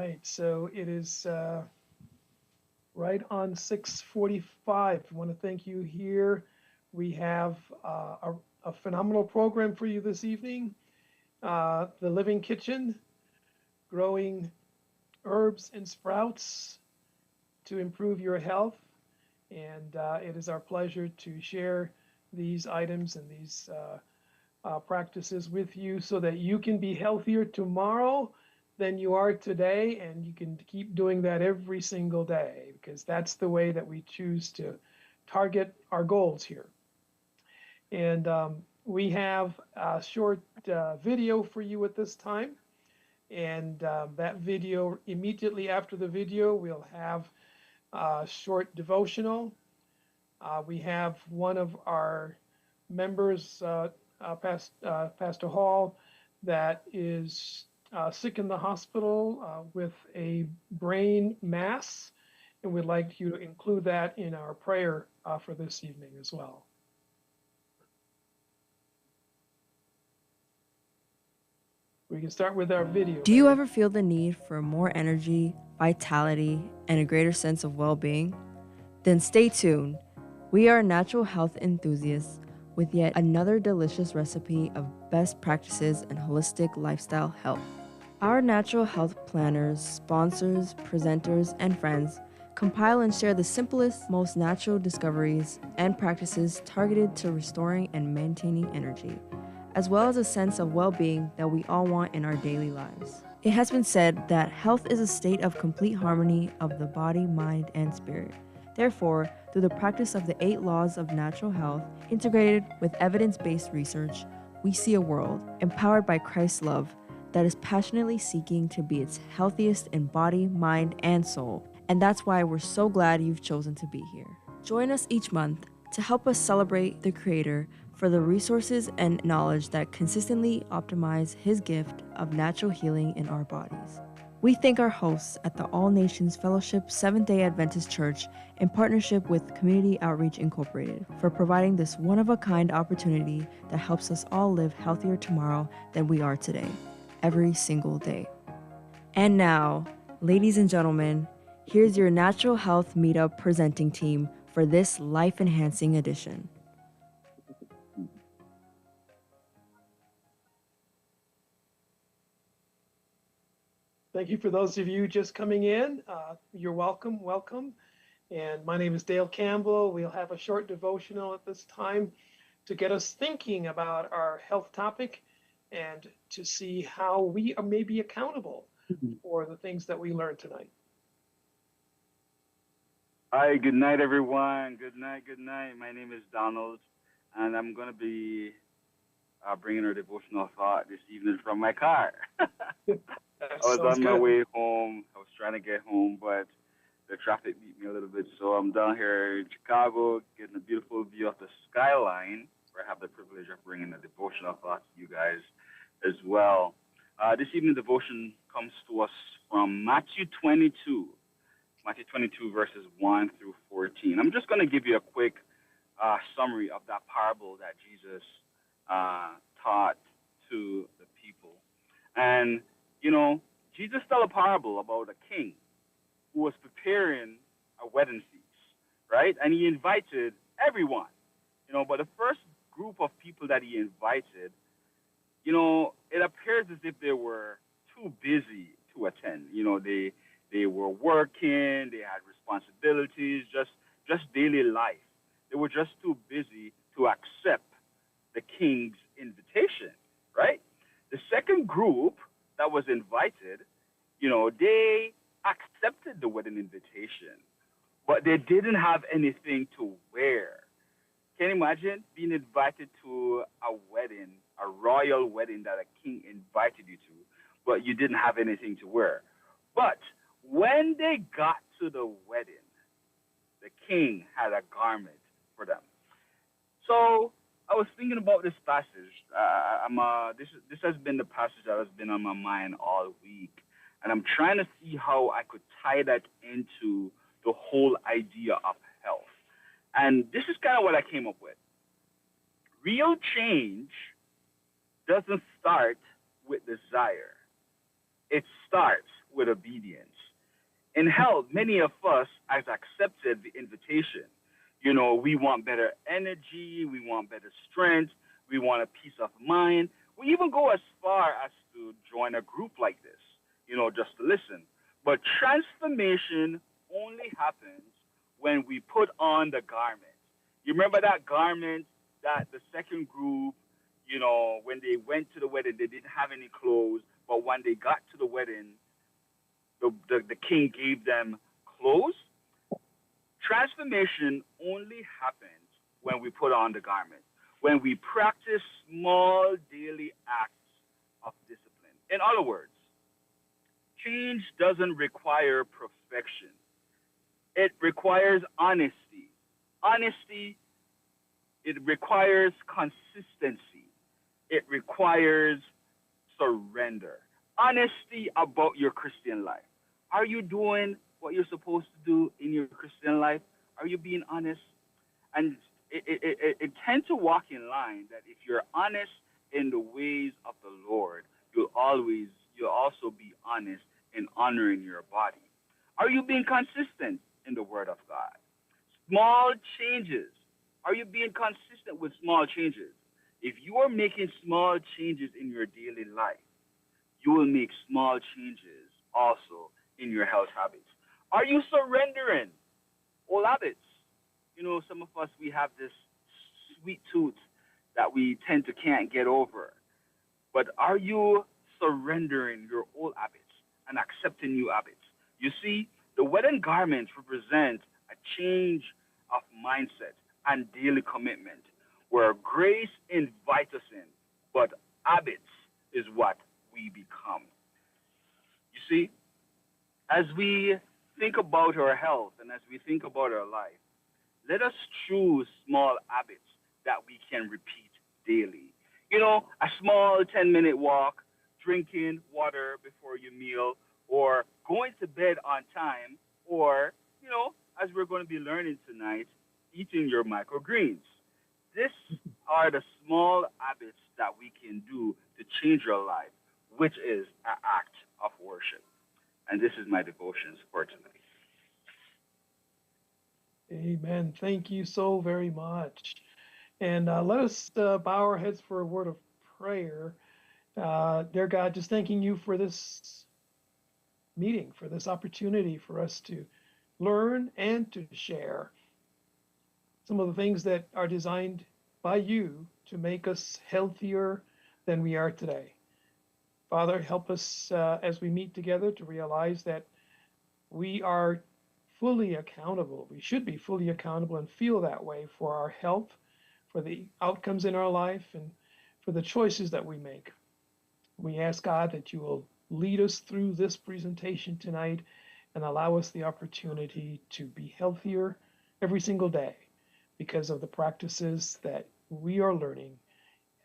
right, so it is right on 6:45. I want to thank you here. We have a phenomenal program for you this evening. The Living Kitchen, growing herbs and sprouts to improve your health. And it is our pleasure to share these items and these practices with you so that you can be healthier tomorrow than you are today. And you can keep doing that every single day because that's the way that we choose to target our goals here. And we have a short video for you at this time. And that video, immediately after the video, we'll have a short devotional. We have one of our members, Pastor Hall, that is sick in the hospital with a brain mass, and we'd like you to include that in our prayer for this evening as well. We can start with our video. Do you ever feel the need for more energy, vitality, and a greater sense of well-being? Then stay tuned. We are natural health enthusiasts with yet another delicious recipe of best practices and holistic lifestyle health. Our natural health planners, sponsors, presenters, and friends compile and share the simplest, most natural discoveries and practices targeted to restoring and maintaining energy, as well as a sense of well-being that we all want in our daily lives. It has been said that health is a state of complete harmony of the body, mind, and spirit. Therefore, through the practice of the 8 laws of natural health, integrated with evidence-based research, we see a world empowered by Christ's love that is passionately seeking to be its healthiest in body, mind, and soul. And that's why we're so glad you've chosen to be here. Join us each month to help us celebrate the Creator for the resources and knowledge that consistently optimize His gift of natural healing in our bodies. We thank our hosts at the All Nations Fellowship Seventh-day Adventist Church in partnership with Community Outreach Incorporated for providing this one-of-a-kind opportunity that helps us all live healthier tomorrow than we are today, every single day. And now, ladies and gentlemen, here's your Natural Health Meetup presenting team for this life-enhancing edition. Thank you for those of you just coming in. You're welcome, welcome. And my name is Dale Campbell. We'll have a short devotional at this time to get us thinking about our health topic and to see how we may be accountable for the things that we learned tonight. Hi, good night, everyone. Good night, good night. My name is Donald, and I'm going to be bringing our devotional thought this evening from my car. I was on my way home. I was trying to get home, but the traffic beat me a little bit. So I'm down here in Chicago getting a beautiful view of the skyline, where I have the privilege of bringing a devotional thought to you guys as well. This evening devotion comes to us from Matthew 22 verses 1 through 14. I'm just going to give you a quick summary of that parable that Jesus taught to the people. And, you know, Jesus told a parable about a king who was preparing a wedding feast, right? And he invited everyone, you know, but the first group of people that he invited, you know, it appears as if they were too busy to attend. You know, they were working, they had responsibilities, just daily life. They were just too busy to accept the king's invitation, right? The second group that was invited, you know, they accepted the wedding invitation, but they didn't have anything to wear. Can you imagine being invited to a wedding, a royal wedding that a king invited you to, but you didn't have anything to wear? But when they got to the wedding, the king had a garment for them. So I was thinking about this passage. This has been the passage that has been on my mind all week, and I'm trying to see how I could tie that into the whole idea of health. And this is kind of what I came up with. Real change doesn't start with desire. It starts with obedience. In health, many of us has accepted the invitation. You know, we want better energy, we want better strength, we want a peace of mind. We even go as far as to join a group like this, you know, just to listen. But transformation only happens when we put on the garment. You remember that garment that the second group, you know, when they went to the wedding, they didn't have any clothes, but when they got to the wedding, the king gave them clothes. Transformation only happens when we put on the garment, when we practice small daily acts of discipline. In other words, change doesn't require perfection. It requires honesty. Honesty, it requires consistency. It requires surrender. Honesty about your Christian life. Are you doing what you're supposed to do in your Christian life? Are you being honest? And it tends to walk in line that if you're honest in the ways of the Lord, you'll also be honest in honoring your body. Are you being consistent in the Word of God? Small changes. Are you being consistent with small changes? If you are making small changes in your daily life, you will make small changes also in your health habits. Are you surrendering old habits? You know, some of us, we have this sweet tooth that we tend to can't get over. But are you surrendering your old habits and accepting new habits? You see, the wedding garments represent a change of mindset and daily commitment where grace invites us in, but habits is what we become. You see, as we think about our health and as we think about our life, let us choose small habits that we can repeat daily. You know, a small 10-minute walk, drinking water before your meal, or going to bed on time, or, you know, as we're going to be learning tonight, eating your microgreens. These are the small habits that we can do to change our life, which is an act of worship. And this is my devotions for tonight. Amen. Thank you so very much. And let us bow our heads for a word of prayer. Dear God, just thanking you for this meeting, for this opportunity for us to learn and to share some of the things that are designed by you to make us healthier than we are today. Father, help us as we meet together to realize that we are fully accountable. We should be fully accountable and feel that way for our health, for the outcomes in our life, and for the choices that we make. We ask God that you will lead us through this presentation tonight and allow us the opportunity to be healthier every single day because of the practices that we are learning.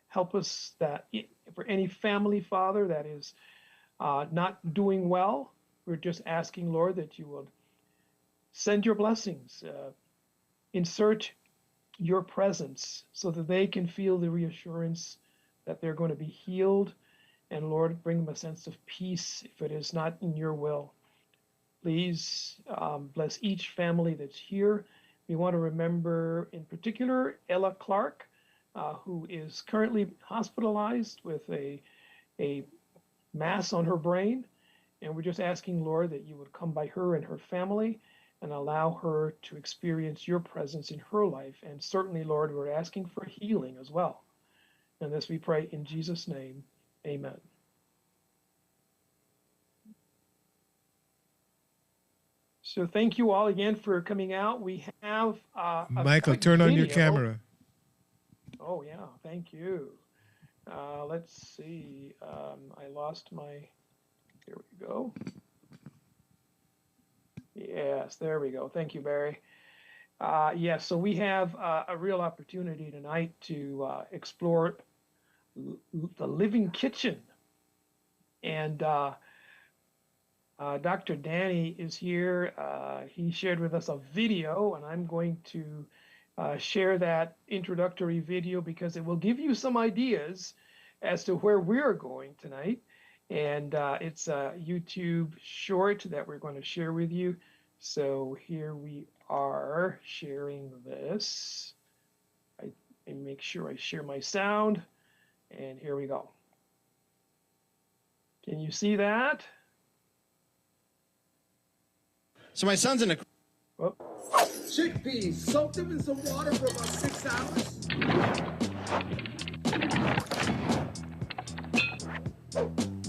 Help us that for any family, Father, that is not doing well, we're just asking, Lord, that you will send your blessings, insert your presence so that they can feel the reassurance that they're going to be healed. And Lord, bring them a sense of peace if it is not in your will. Please bless each family that's here. We want to remember in particular Ella Clark, who is currently hospitalized with a mass on her brain. And we're just asking, Lord, that you would come by her and her family and allow her to experience your presence in her life. And certainly, Lord, we're asking for healing as well. And this we pray in Jesus' name, amen. So thank you all again for coming out. We have Michael, turn on your video. camera. Oh, yeah, thank you. Let's see. I lost my, here we go. Yes, there we go. Thank you, Barry. Yes, so we have a real opportunity tonight to explore the living kitchen. And Dr. Danny is here. He shared with us a video, and I'm going to share that introductory video because it will give you some ideas as to where we're going tonight. And it's a YouTube short that we're going to share with you. So here we are sharing this. I make sure I share my sound. And here we go. Can you see that? So my son's in a... Oh. Chickpeas, soak them in some water for about 6 hours.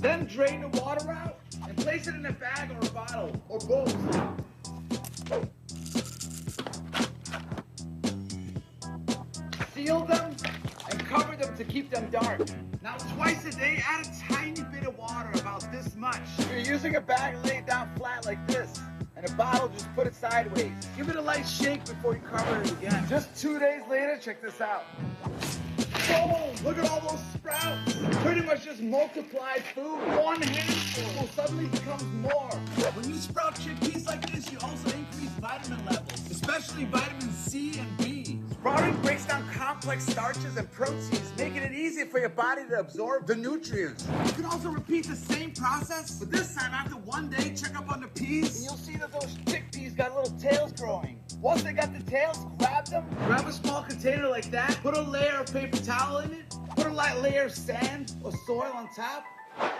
Then drain the water out and place it in a bag or a bottle or both. Seal them and cover them to keep them dark. Now twice a day, add a tiny bit of water, about this much. If you're using a bag, lay it down flat like this. And a bottle, just put it sideways. Give it a light shake before you cover it again. Just 2 days later, check this out. Boom! Look at all those sprouts. Pretty much just multiplied food. One handful suddenly becomes more. When you sprout chickpeas like this, you also increase vitamin levels, especially vitamin C and B. Sprouting breaks down complex starches and proteins, making it easy for your body to absorb the nutrients. You can also repeat the same process, but this time after 1 day, check up on the peas, and you'll see that those chickpeas got little tails growing. Once they got the tails, grab them, grab a small container like that, put a layer of paper towel in it, put a light layer of sand or soil on top,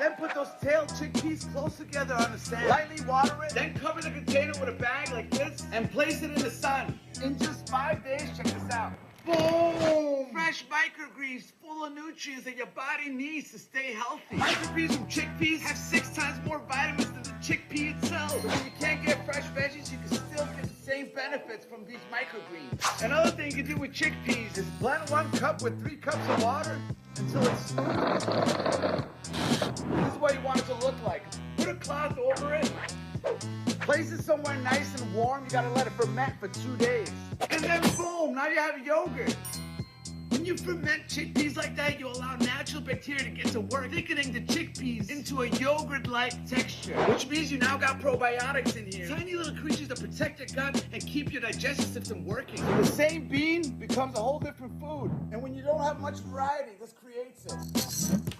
then put those tailed chickpeas close together on the sand. Lightly water it, then cover the container with a bag like this and place it in the sun. In just 5 days, check this out. Boom! Fresh microgreens full of nutrients that your body needs to stay healthy. Microgreens from chickpeas have 6 times more vitamins than the chickpea itself. So when you can't get fresh veggies, you can still get the same benefits from these microgreens. Another thing you can do with chickpeas is blend 1 cup with 3 cups of water until it's smooth. This is what you want it to look like. Put a cloth over it. Place it somewhere nice and warm. You gotta let it ferment for 2 days. And then boom, now you have yogurt. When you ferment chickpeas like that, you allow natural bacteria to get to work, thickening the chickpeas into a yogurt-like texture, which means you now got probiotics in here. Tiny little creatures that protect your gut and keep your digestive system working. So the same bean becomes a whole different food. And when you don't have much variety, this creates it.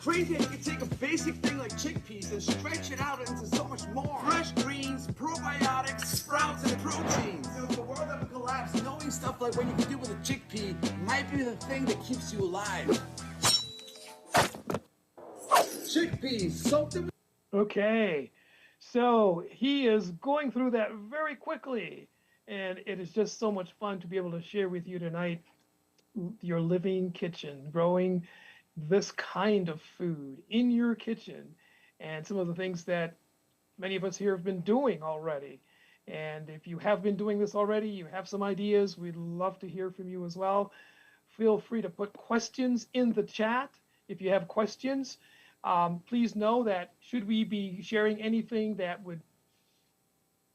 Crazy how you can take a basic thing like chickpeas and stretch it out into so much more. Fresh greens, probiotics, sprouts, and proteins. And if the world ever collapsed, knowing stuff like what you can do with a chickpea might be the thing that keeps you alive. Chickpeas, soak them. Okay, so he is going through that very quickly, and it is just so much fun to be able to share with you tonight your living kitchen, growing this kind of food in your kitchen, and some of the things that many of us here have been doing already. And if you have been doing this already, you have some ideas, we'd love to hear from you as well. Feel free to put questions in the chat if you have questions. Please know that should we be sharing anything that would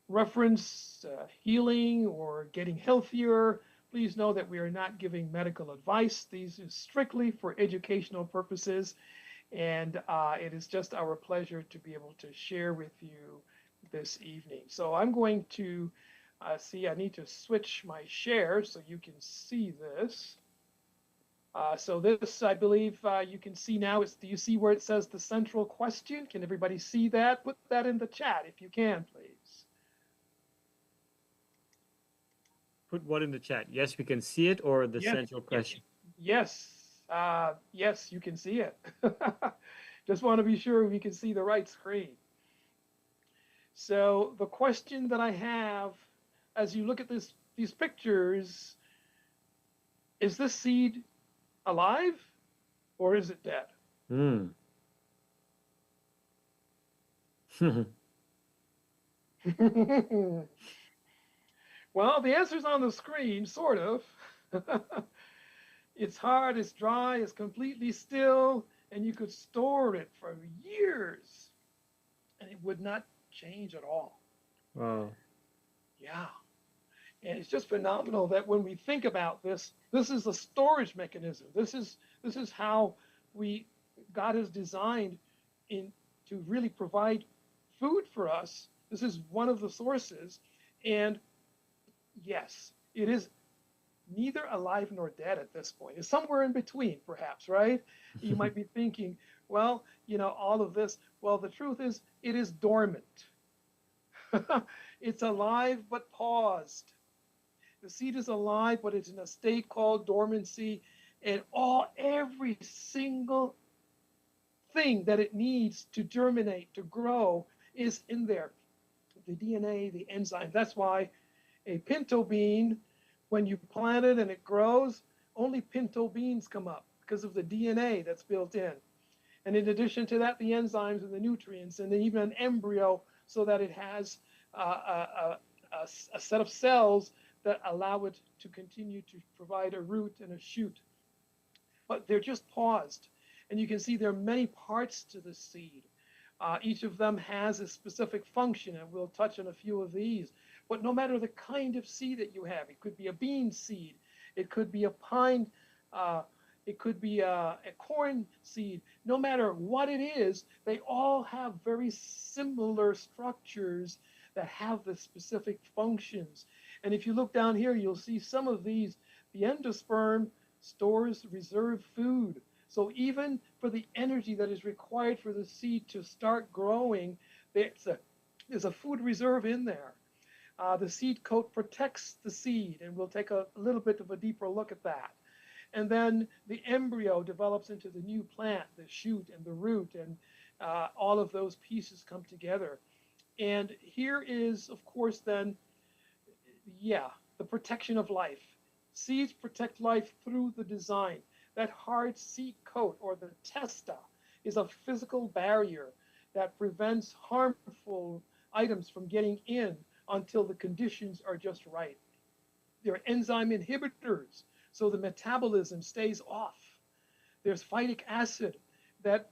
reference healing or getting healthier, please know that we are not giving medical advice. These are strictly for educational purposes, and it is just our pleasure to be able to share with you this evening. So I'm going to see, I need to switch my share so you can see this. So this, I believe you can see now, do you see where it says the central question? Can everybody see that? Put that in the chat if you can, please. Put what in the chat? Yes, we can see it, or the Yes, central question? Yes, yes, you can see it. Just want to be sure we can see the right screen. So the question that I have, as you look at these pictures, is this seed alive or is it dead? Well, the answer's on the screen, sort of. It's hard, it's dry, it's completely still, and you could store it for years and it would not change at all. Wow. Yeah. And it's just phenomenal that when we think about this, this is a storage mechanism. This is how God has designed to really provide food for us. This is one of the sources. And yes, it is neither alive nor dead at this point. It's somewhere in between, perhaps, right? You might be thinking, well, all of this, Well, the truth is, it is dormant. It's alive but paused. The seed is alive, but it's in a state called dormancy, and every single thing that it needs to germinate, to grow, is in there. The DNA, the enzyme. That's why a pinto bean, when you plant it and it grows, only pinto beans come up because of the DNA that's built in. And in addition to that, the enzymes and the nutrients, and then even an embryo, so that it has a set of cells that allow it to continue to provide a root and a shoot. But they're just paused. And you can see there are many parts to the seed. Each of them has a specific function, and we'll touch on a few of these. But no matter the kind of seed that you have, it could be a bean seed, it could be a pine, it could be a corn seed. No matter what it is, they all have very similar structures that have the specific functions. And if you look down here, you'll see some of these. The endosperm stores reserve food. So even for the energy that is required for the seed to start growing, there's a food reserve in there. The seed coat protects the seed, and we'll take a little bit of a deeper look at that. And then the embryo develops into the new plant, the shoot and the root, and all of those pieces come together. And here is, of course, then, the protection of life. Seeds protect life through the design. That hard seed coat, or the testa, is a physical barrier that prevents harmful items from getting in until the conditions are just right. There are enzyme inhibitors, so the metabolism stays off. There's phytic acid that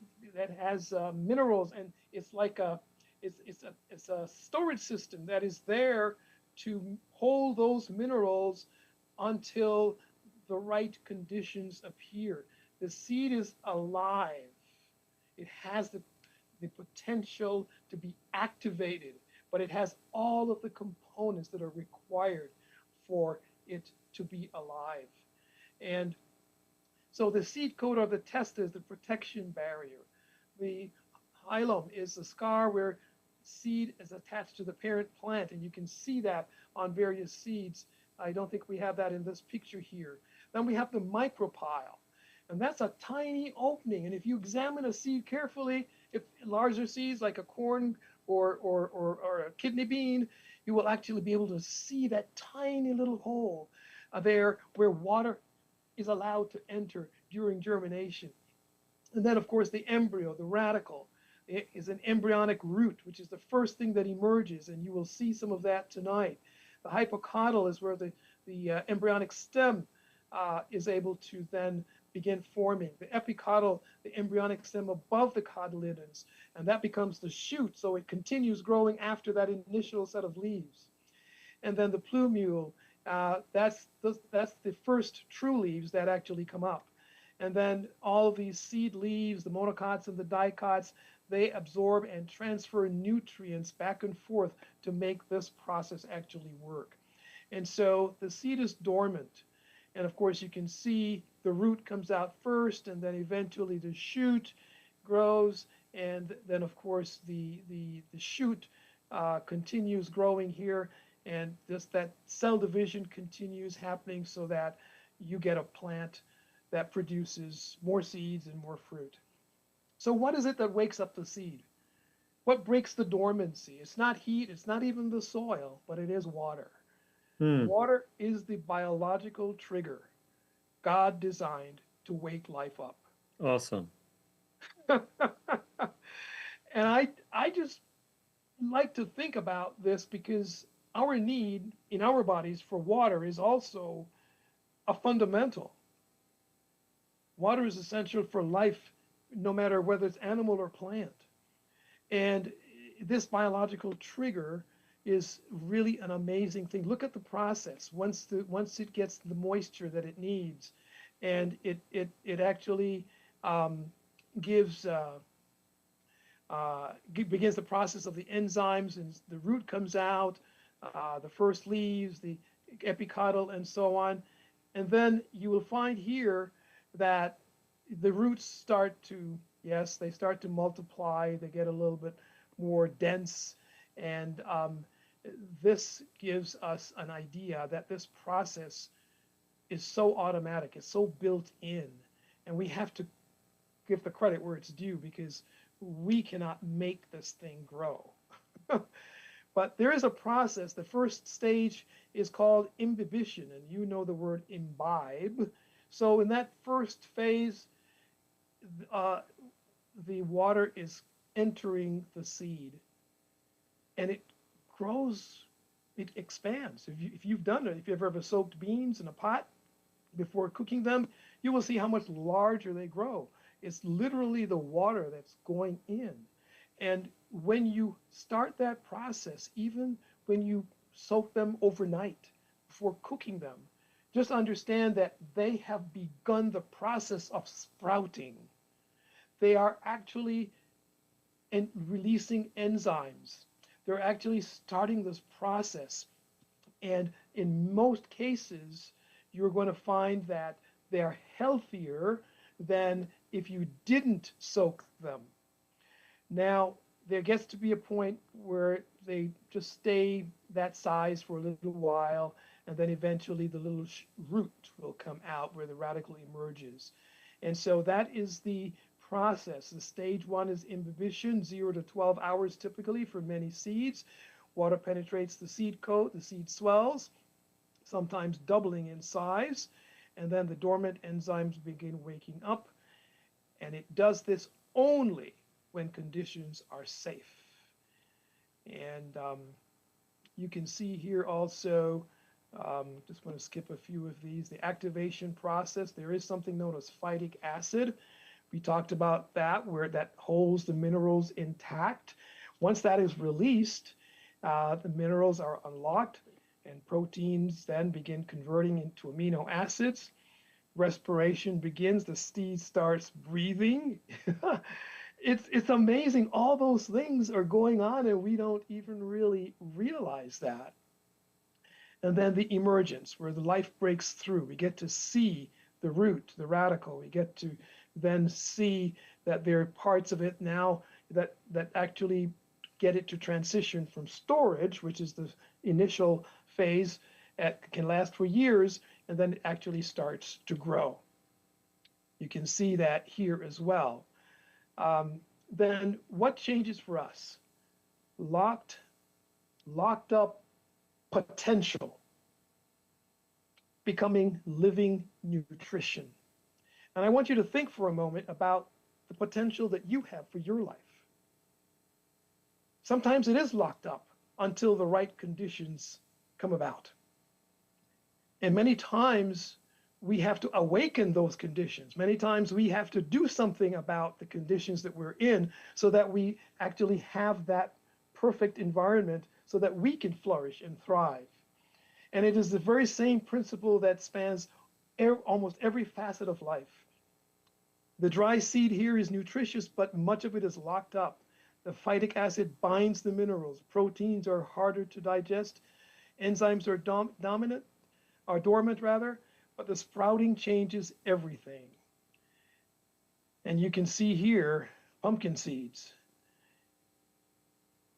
has minerals, and it's like it's a storage system that is there to hold those minerals until the right conditions appear. The seed is alive. It has the potential to be activated, but it has all of the components that are required for it to be alive. And so the seed coat, or the testa, is the protection barrier. The hilum is the scar where seed is attached to the parent plant, and you can see that on various seeds. I don't think we have that in this picture here. Then we have the micropyle, and that's a tiny opening. And if you examine a seed carefully, if larger seeds like a corn or a kidney bean, you will actually be able to see that tiny little hole there where water is allowed to enter during germination. And then, of course, the embryo, the radicle, is an embryonic root, which is the first thing that emerges, and you will see some of that tonight. The hypocotyl is where the embryonic stem is able to then begin forming. The epicotyl, the embryonic stem above the cotyledons, and that becomes the shoot, so it continues growing after that initial set of leaves. And then the plumule, that's the first true leaves that actually come up. And then all of these seed leaves, the monocots and the dicots, they absorb and transfer nutrients back and forth to make this process actually work. And so the seed is dormant. And of course, you can see the root comes out first, and then eventually the shoot grows. And then, of course, the shoot continues growing here. And that cell division continues happening so that you get a plant that produces more seeds and more fruit. So what is it that wakes up the seed? What breaks the dormancy? It's not heat, it's not even the soil, but it is water. Water is the biological trigger God designed to wake life up. Awesome. And I just like to think about this because our need in our bodies for water is also a fundamental. Water is essential for life, no matter whether it's animal or plant. And this biological trigger is really an amazing thing. Look at the process. Once it gets the moisture that it needs, and it actually begins the process of the enzymes, and the root comes out, the first leaves, the epicotyl, and so on. And then you will find here that the roots start to Yes, they start to multiply, they get a little bit more dense, and this gives us an idea that this process is so automatic, it's so built in, and we have to give the credit where it's due because we cannot make this thing grow. But there is a process. The first stage is called imbibition, and you know the word imbibe. So in that first phase, the water is entering the seed, and it grows, it expands. If you've done it, if you've ever soaked beans in a pot before cooking them, you will see how much larger they grow. It's literally the water that's going in. And when you start that process, even when you soak them overnight before cooking them, just understand that they have begun the process of sprouting. They are actually releasing enzymes. They're actually starting this process. And in most cases, you're going to find that they're healthier than if you didn't soak them. Now, there gets to be a point where they just stay that size for a little while, and then eventually the little root will come out where the radicle emerges. And so that is the process. The stage one is imbibition, 0 to 12 hours typically for many seeds. Water penetrates the seed coat, the seed swells, sometimes doubling in size, and then the dormant enzymes begin waking up. And it does this only when conditions are safe. And you can see here also, just want to skip a few of these, the activation process. There is something known as phytic acid. We talked about that, where that holds the minerals intact. Once that is released, the minerals are unlocked, and proteins then begin converting into amino acids. Respiration begins, the seed starts breathing. It's amazing. All those things are going on, and we don't even really realize that. And then the emergence, where the life breaks through. We get to see the root, the radicle. We get to then see that there are parts of it now that actually get it to transition from storage, which is the initial phase, can last for years, and then it actually starts to grow. You can see that here as well. Then what changes for us? Locked up potential, becoming living nutrition. And I want you to think for a moment about the potential that you have for your life. Sometimes it is locked up until the right conditions come about. And many times we have to awaken those conditions. Many times we have to do something about the conditions that we're in so that we actually have that perfect environment so that we can flourish and thrive. And it is the very same principle that spans almost every facet of life. The dry seed here is nutritious, but much of it is locked up. The phytic acid binds the minerals. Proteins are harder to digest. Enzymes are dormant, but the sprouting changes everything. And you can see here pumpkin seeds.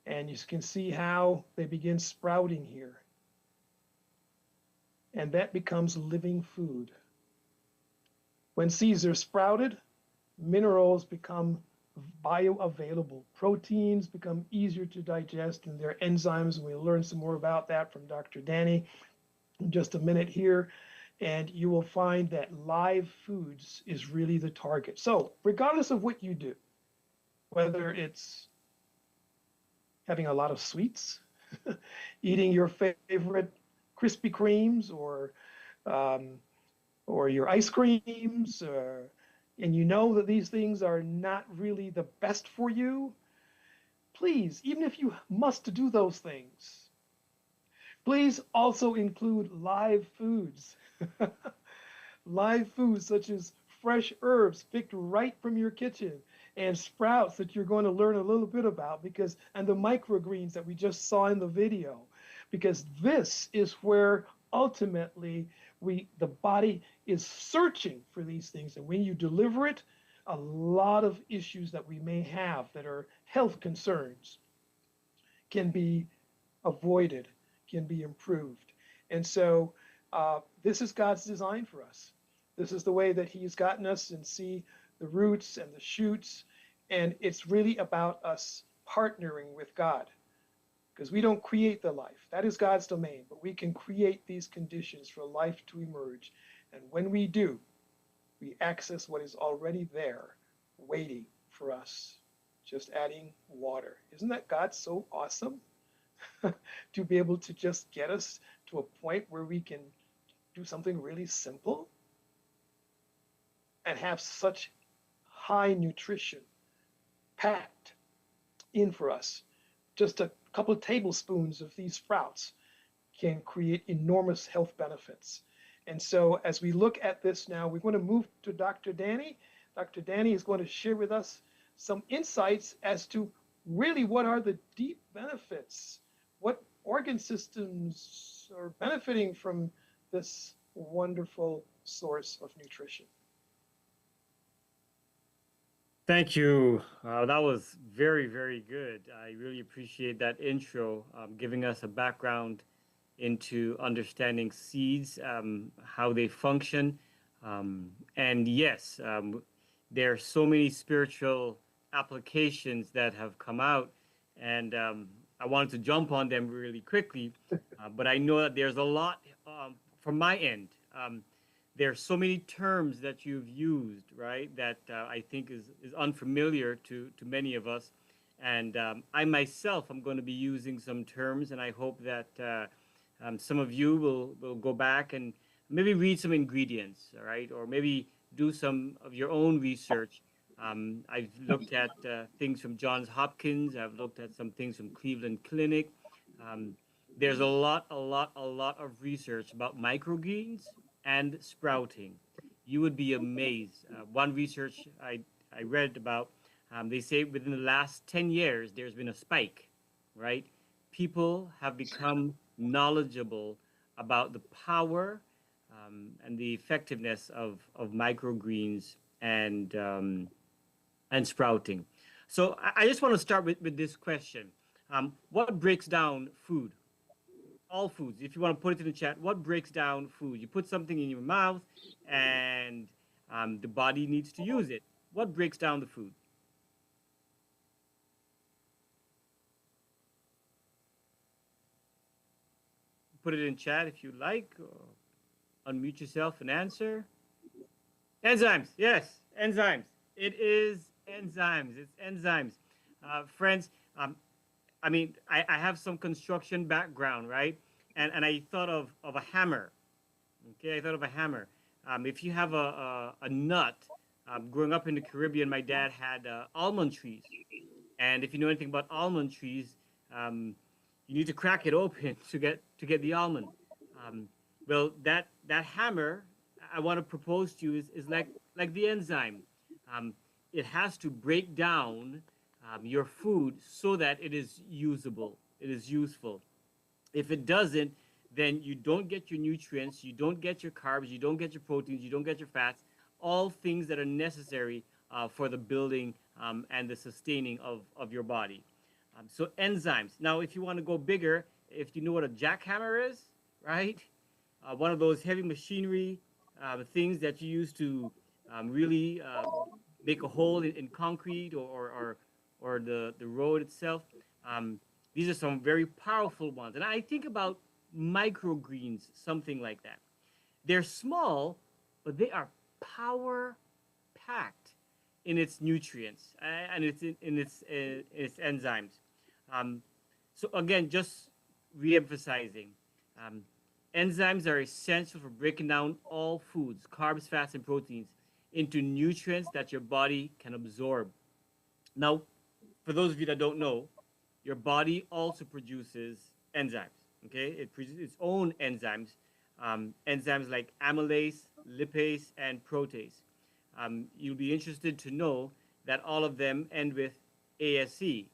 And you can see how they begin sprouting here. And that becomes living food. When seeds are sprouted, minerals become bioavailable. Proteins become easier to digest, and their enzymes, and we'll learn some more about that from Dr. Danny in just a minute here. And you will find that live foods is really the target. So regardless of what you do, whether it's having a lot of sweets, eating your favorite Krispy Kremes or your ice creams, and you know that these things are not really the best for you, please, even if you must do those things, please also include live foods. Live foods such as fresh herbs picked right from your kitchen, and sprouts that you're going to learn a little bit about, and the microgreens that we just saw in the video, because this is where ultimately the body is searching for these things. And when you deliver it, a lot of issues that we may have that are health concerns can be avoided, can be improved. And so this is God's design for us. This is the way that He's gotten us and see the roots and the shoots. And it's really about us partnering with God, because we don't create the life. That is God's domain, but we can create these conditions for life to emerge. And when we do, we access what is already there, waiting for us, just adding water. Isn't that God so awesome? To be able to just get us to a point where we can do something really simple and have such high nutrition packed in for us. Just a couple of tablespoons of these sprouts can create enormous health benefits. And so as we look at this now, we're going to move to Dr. Danny. Dr. Danny is going to share with us some insights as to really what are the deep benefits, what organ systems are benefiting from this wonderful source of nutrition. Thank you. That was very, very good. I really appreciate that intro, giving us a background into understanding seeds, how they function. And yes, there are so many spiritual applications that have come out, and I wanted to jump on them really quickly, but I know that there's a lot from my end. There are so many terms that you've used, right, that I think is unfamiliar to many of us. And I myself am going to be using some terms, and I hope that some of you will go back and maybe read some ingredients, all right, or maybe do some of your own research. I've looked at things from Johns Hopkins. I've looked at some things from Cleveland Clinic. There's a lot of research about microgreens and sprouting. You would be amazed. One research I read about, they say within the last 10 years, there's been a spike, right? People have become knowledgeable about the power and the effectiveness of microgreens and sprouting. So I just want to start with this question. What breaks down food? All foods. If you want to put it in the chat, what breaks down food? You put something in your mouth and the body needs to use it. What breaks down the food? Put it in chat if you like, or unmute yourself and answer. Enzymes. Yes, enzymes. It is enzymes. It's enzymes. Friends, I mean, I have some construction background, right? And I thought of a hammer. Okay, I thought of a hammer. If you have a nut, growing up in the Caribbean, my dad had almond trees. And if you know anything about almond trees, you need to crack it open to get the almond. Well, that hammer I want to propose to you is like the enzyme. It has to break down your food so that it is usable, it is useful. If it doesn't, then you don't get your nutrients, you don't get your carbs, you don't get your proteins, you don't get your fats, all things that are necessary for the building and the sustaining of your body. So enzymes. Now, if you want to go bigger, if you know what a jackhammer is, right? One of those heavy machinery things that you use to really make a hole in concrete or the road itself. These are some very powerful ones. And I think about microgreens, something like that. They're small, but they are power-packed in its nutrients and in its enzymes. So again, just re-emphasizing, enzymes are essential for breaking down all foods, carbs, fats, and proteins, into nutrients that your body can absorb. Now, for those of you that don't know, your body also produces enzymes, okay? It produces its own enzymes, enzymes like amylase, lipase, and protease. You'll be interested to know that all of them end with ASE,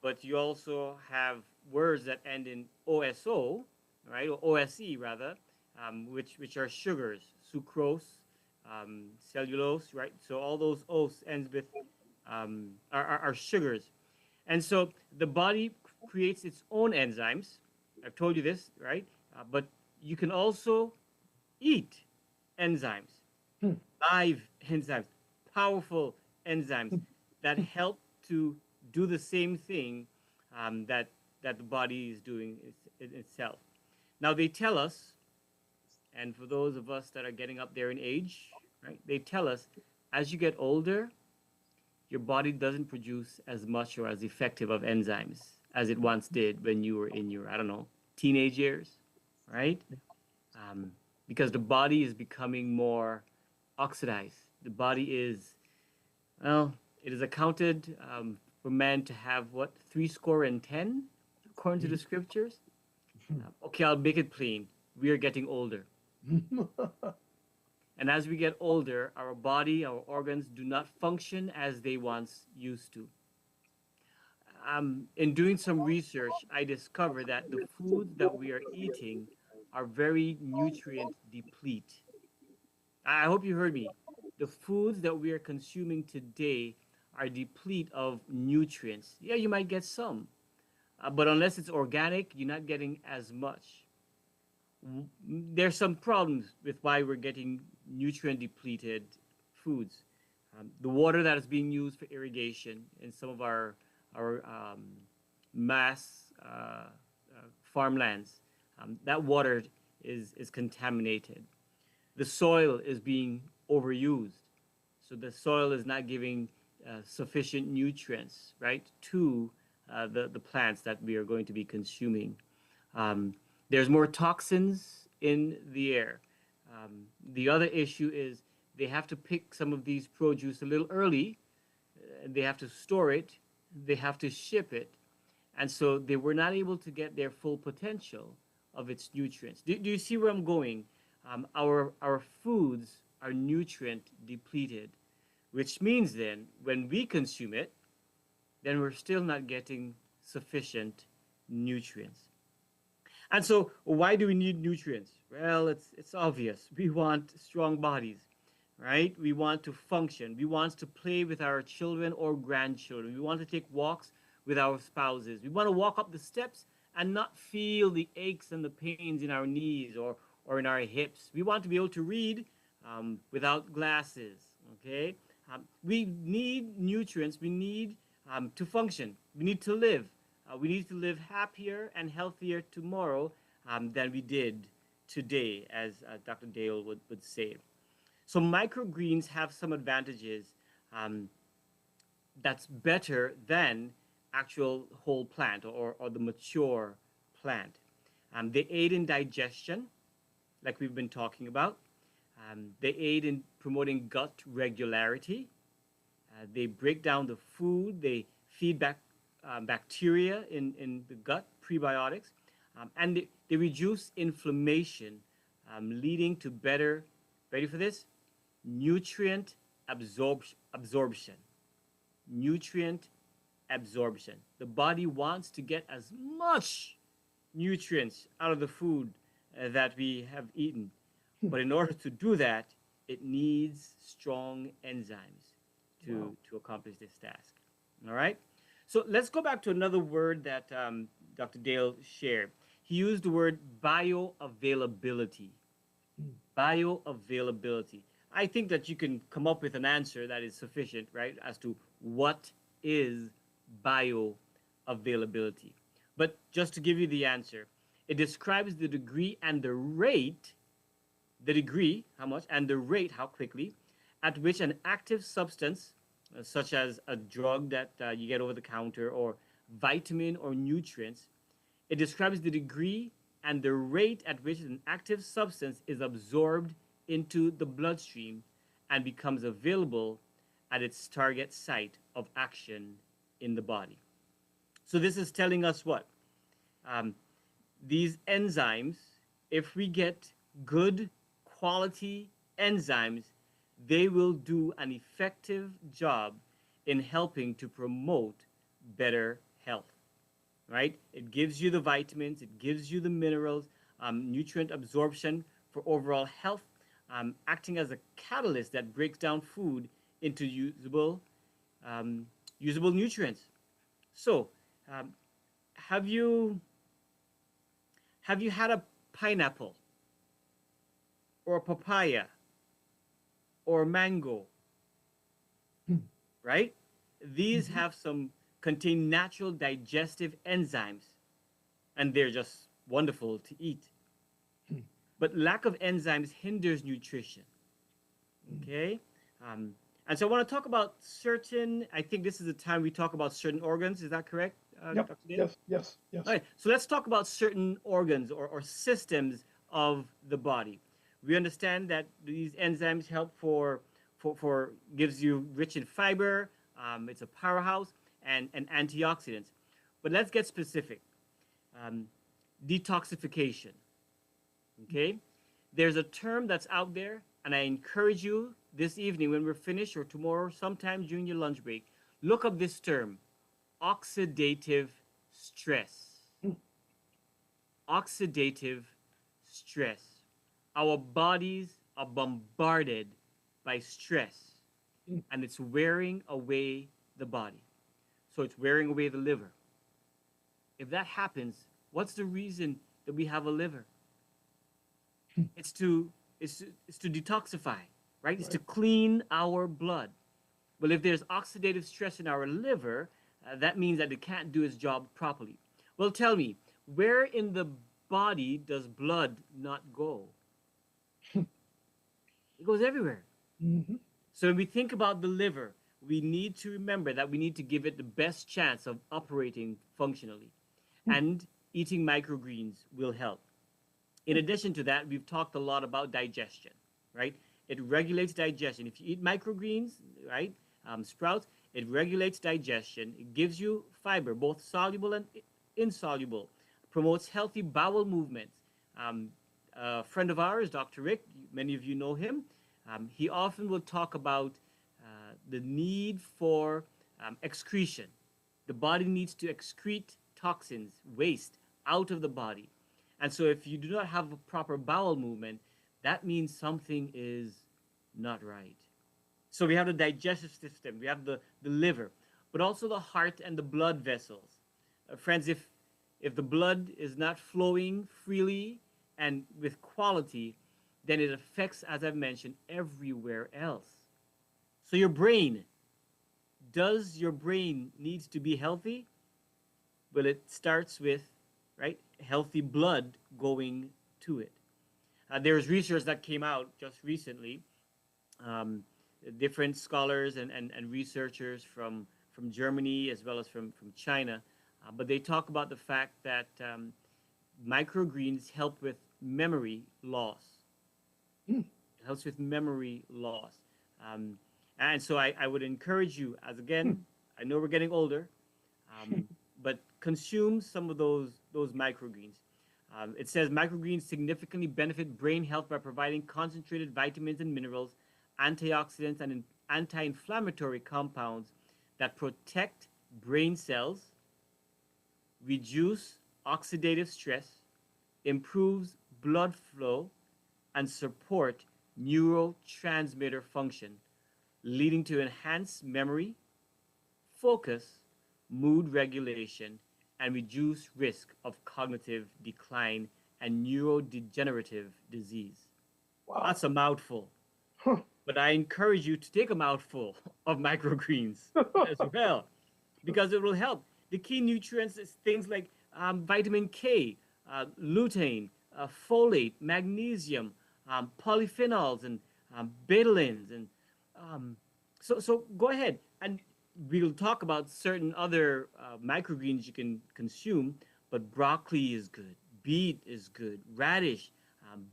but you also have words that end in OSO, right, or OSE rather, which are sugars, sucrose, cellulose, right? So all those O's ends with are sugars. And so the body creates its own enzymes. I've told you this, right? But you can also eat enzymes, Hmm. live enzymes, powerful enzymes that help to do the same thing that the body is doing itself. Now they tell us, and for those of us that are getting up there in age, right? They tell us as you get older, your body doesn't produce as much or as effective of enzymes as it once did when you were in your, I don't know, teenage years, right? Um, because the body is becoming more oxidized. The body is, well, it is accounted for man to have what, 70, according to the scriptures? Okay, I'll make it plain. We are getting older. And as we get older, our body, our organs do not function as they once used to. In doing some research, I discovered that the foods that we are eating are very nutrient deplete. I hope you heard me. The foods that we are consuming today are deplete of nutrients. Yeah, you might get some, but unless it's organic, you're not getting as much. There's some problems with why we're getting nutrient depleted foods. The water that is being used for irrigation in some of our mass farmlands, that water is contaminated. The soil is being overused, so the soil is not giving sufficient nutrients, right, to the plants that we are going to be consuming. There's more toxins in the air. The other issue is they have to pick some of these produce a little early. They have to store it. They have to ship it. And so they were not able to get their full potential of its nutrients. Do you see where I'm going? Our foods are nutrient depleted, which means then when we consume it, then we're still not getting sufficient nutrients. And so, why do we need nutrients? Well, it's obvious. We want strong bodies, right? We want to function. We want to play with our children or grandchildren. We want to take walks with our spouses. We want to walk up the steps and not feel the aches and the pains in our knees or in our hips. We want to be able to read without glasses, okay? We need nutrients. We need to function. We need to live. We need to live happier and healthier tomorrow than we did today, as Dr. Dale would say. So microgreens have some advantages that's better than actual whole plant or the mature plant. They aid in digestion, like we've been talking about. They aid in promoting gut regularity. They break down the food. They feed back bacteria in the gut, prebiotics, and they reduce inflammation, leading to better, ready for this, nutrient absorption. Nutrient absorption. The body wants to get as much nutrients out of the food that we have eaten. But in order to do that, it needs strong enzymes to accomplish this task. All right? So let's go back to another word that Dr. Dale shared. He used the word bioavailability. Bioavailability. I think that you can come up with an answer that is sufficient, right, as to what is bioavailability. But just to give you the answer, it describes the degree and the rate, the degree, how much, and the rate, how quickly, at which an active substance, such as a drug that you get over the counter or vitamin or nutrients, it describes the degree and the rate at which an active substance is absorbed into the bloodstream and becomes available at its target site of action in the body. So this is telling us what? These enzymes, if we get good quality enzymes, they will do an effective job in helping to promote better health, right? It gives you the vitamins, it gives you the minerals, nutrient absorption for overall health. acting as a catalyst that breaks down food into usable nutrients. So, um, have you had a pineapple or a papaya or mango, right? These have some contain natural digestive enzymes, and they're just wonderful to eat. But lack of enzymes hinders nutrition. Okay, um, and so I want to talk about certain. I think this is the time we talk about certain organs. Is that correct, Yep, Dr. Dave? yes, yes, yes. All right, so let's talk about certain organs or systems of the body. We understand that these enzymes help for gives you rich in fiber. It's a powerhouse and antioxidants. But let's get specific. Um, Detoxification. Okay, there's a term that's out there, and I encourage you this evening when we're finished or tomorrow, sometime during your lunch break, look up this term: oxidative stress. Oxidative stress. Our bodies are bombarded by stress, and it's wearing away the body. So it's wearing away the liver. If that happens, what's the reason that we have a liver? It's to detoxify, right? It's to clean our blood. Well, if there's oxidative stress in our liver, that means that it can't do its job properly. Well, tell me, where in the body does blood not go? It goes everywhere. So when we think about the liver, we need to remember that we need to give it the best chance of operating functionally. And eating microgreens will help. In addition to that, we've talked a lot about digestion, right? It regulates digestion. If you eat microgreens, right, sprouts, it regulates digestion. It gives you fiber, both soluble and insoluble. Promotes healthy bowel movements. A friend of ours, Dr. Rick, many of you know him. He often will talk about the need for excretion. The body needs to excrete toxins, waste out of the body. And so if you do not have a proper bowel movement, that means something is not right. So we have the digestive system, we have the liver, but also the heart and the blood vessels. Friends, if the blood is not flowing freely and with quality, then it affects, as I've mentioned, everywhere else. So your brain, does your brain needs to be healthy? Well, it starts with, right, healthy blood going to it. There's research that came out just recently. Different scholars and researchers from Germany as well as from China, but they talk about the fact that microgreens help with memory loss. It helps with memory loss. And so I would encourage you, as again, I know we're getting older, but consume some of those microgreens. It says microgreens significantly benefit brain health by providing concentrated vitamins and minerals, antioxidants, and anti-inflammatory compounds that protect brain cells, reduce oxidative stress, improves blood flow, and support neurotransmitter function, leading to enhanced memory, focus, mood regulation, and reduce risk of cognitive decline and neurodegenerative disease. Wow. That's a mouthful. But I encourage you to take a mouthful of microgreens as well, because it will help. The key nutrients is things like vitamin K, lutein, folate, magnesium, polyphenols, and betalins. And so go ahead, and we'll talk about certain other microgreens you can consume, but broccoli is good, beet is good, radish,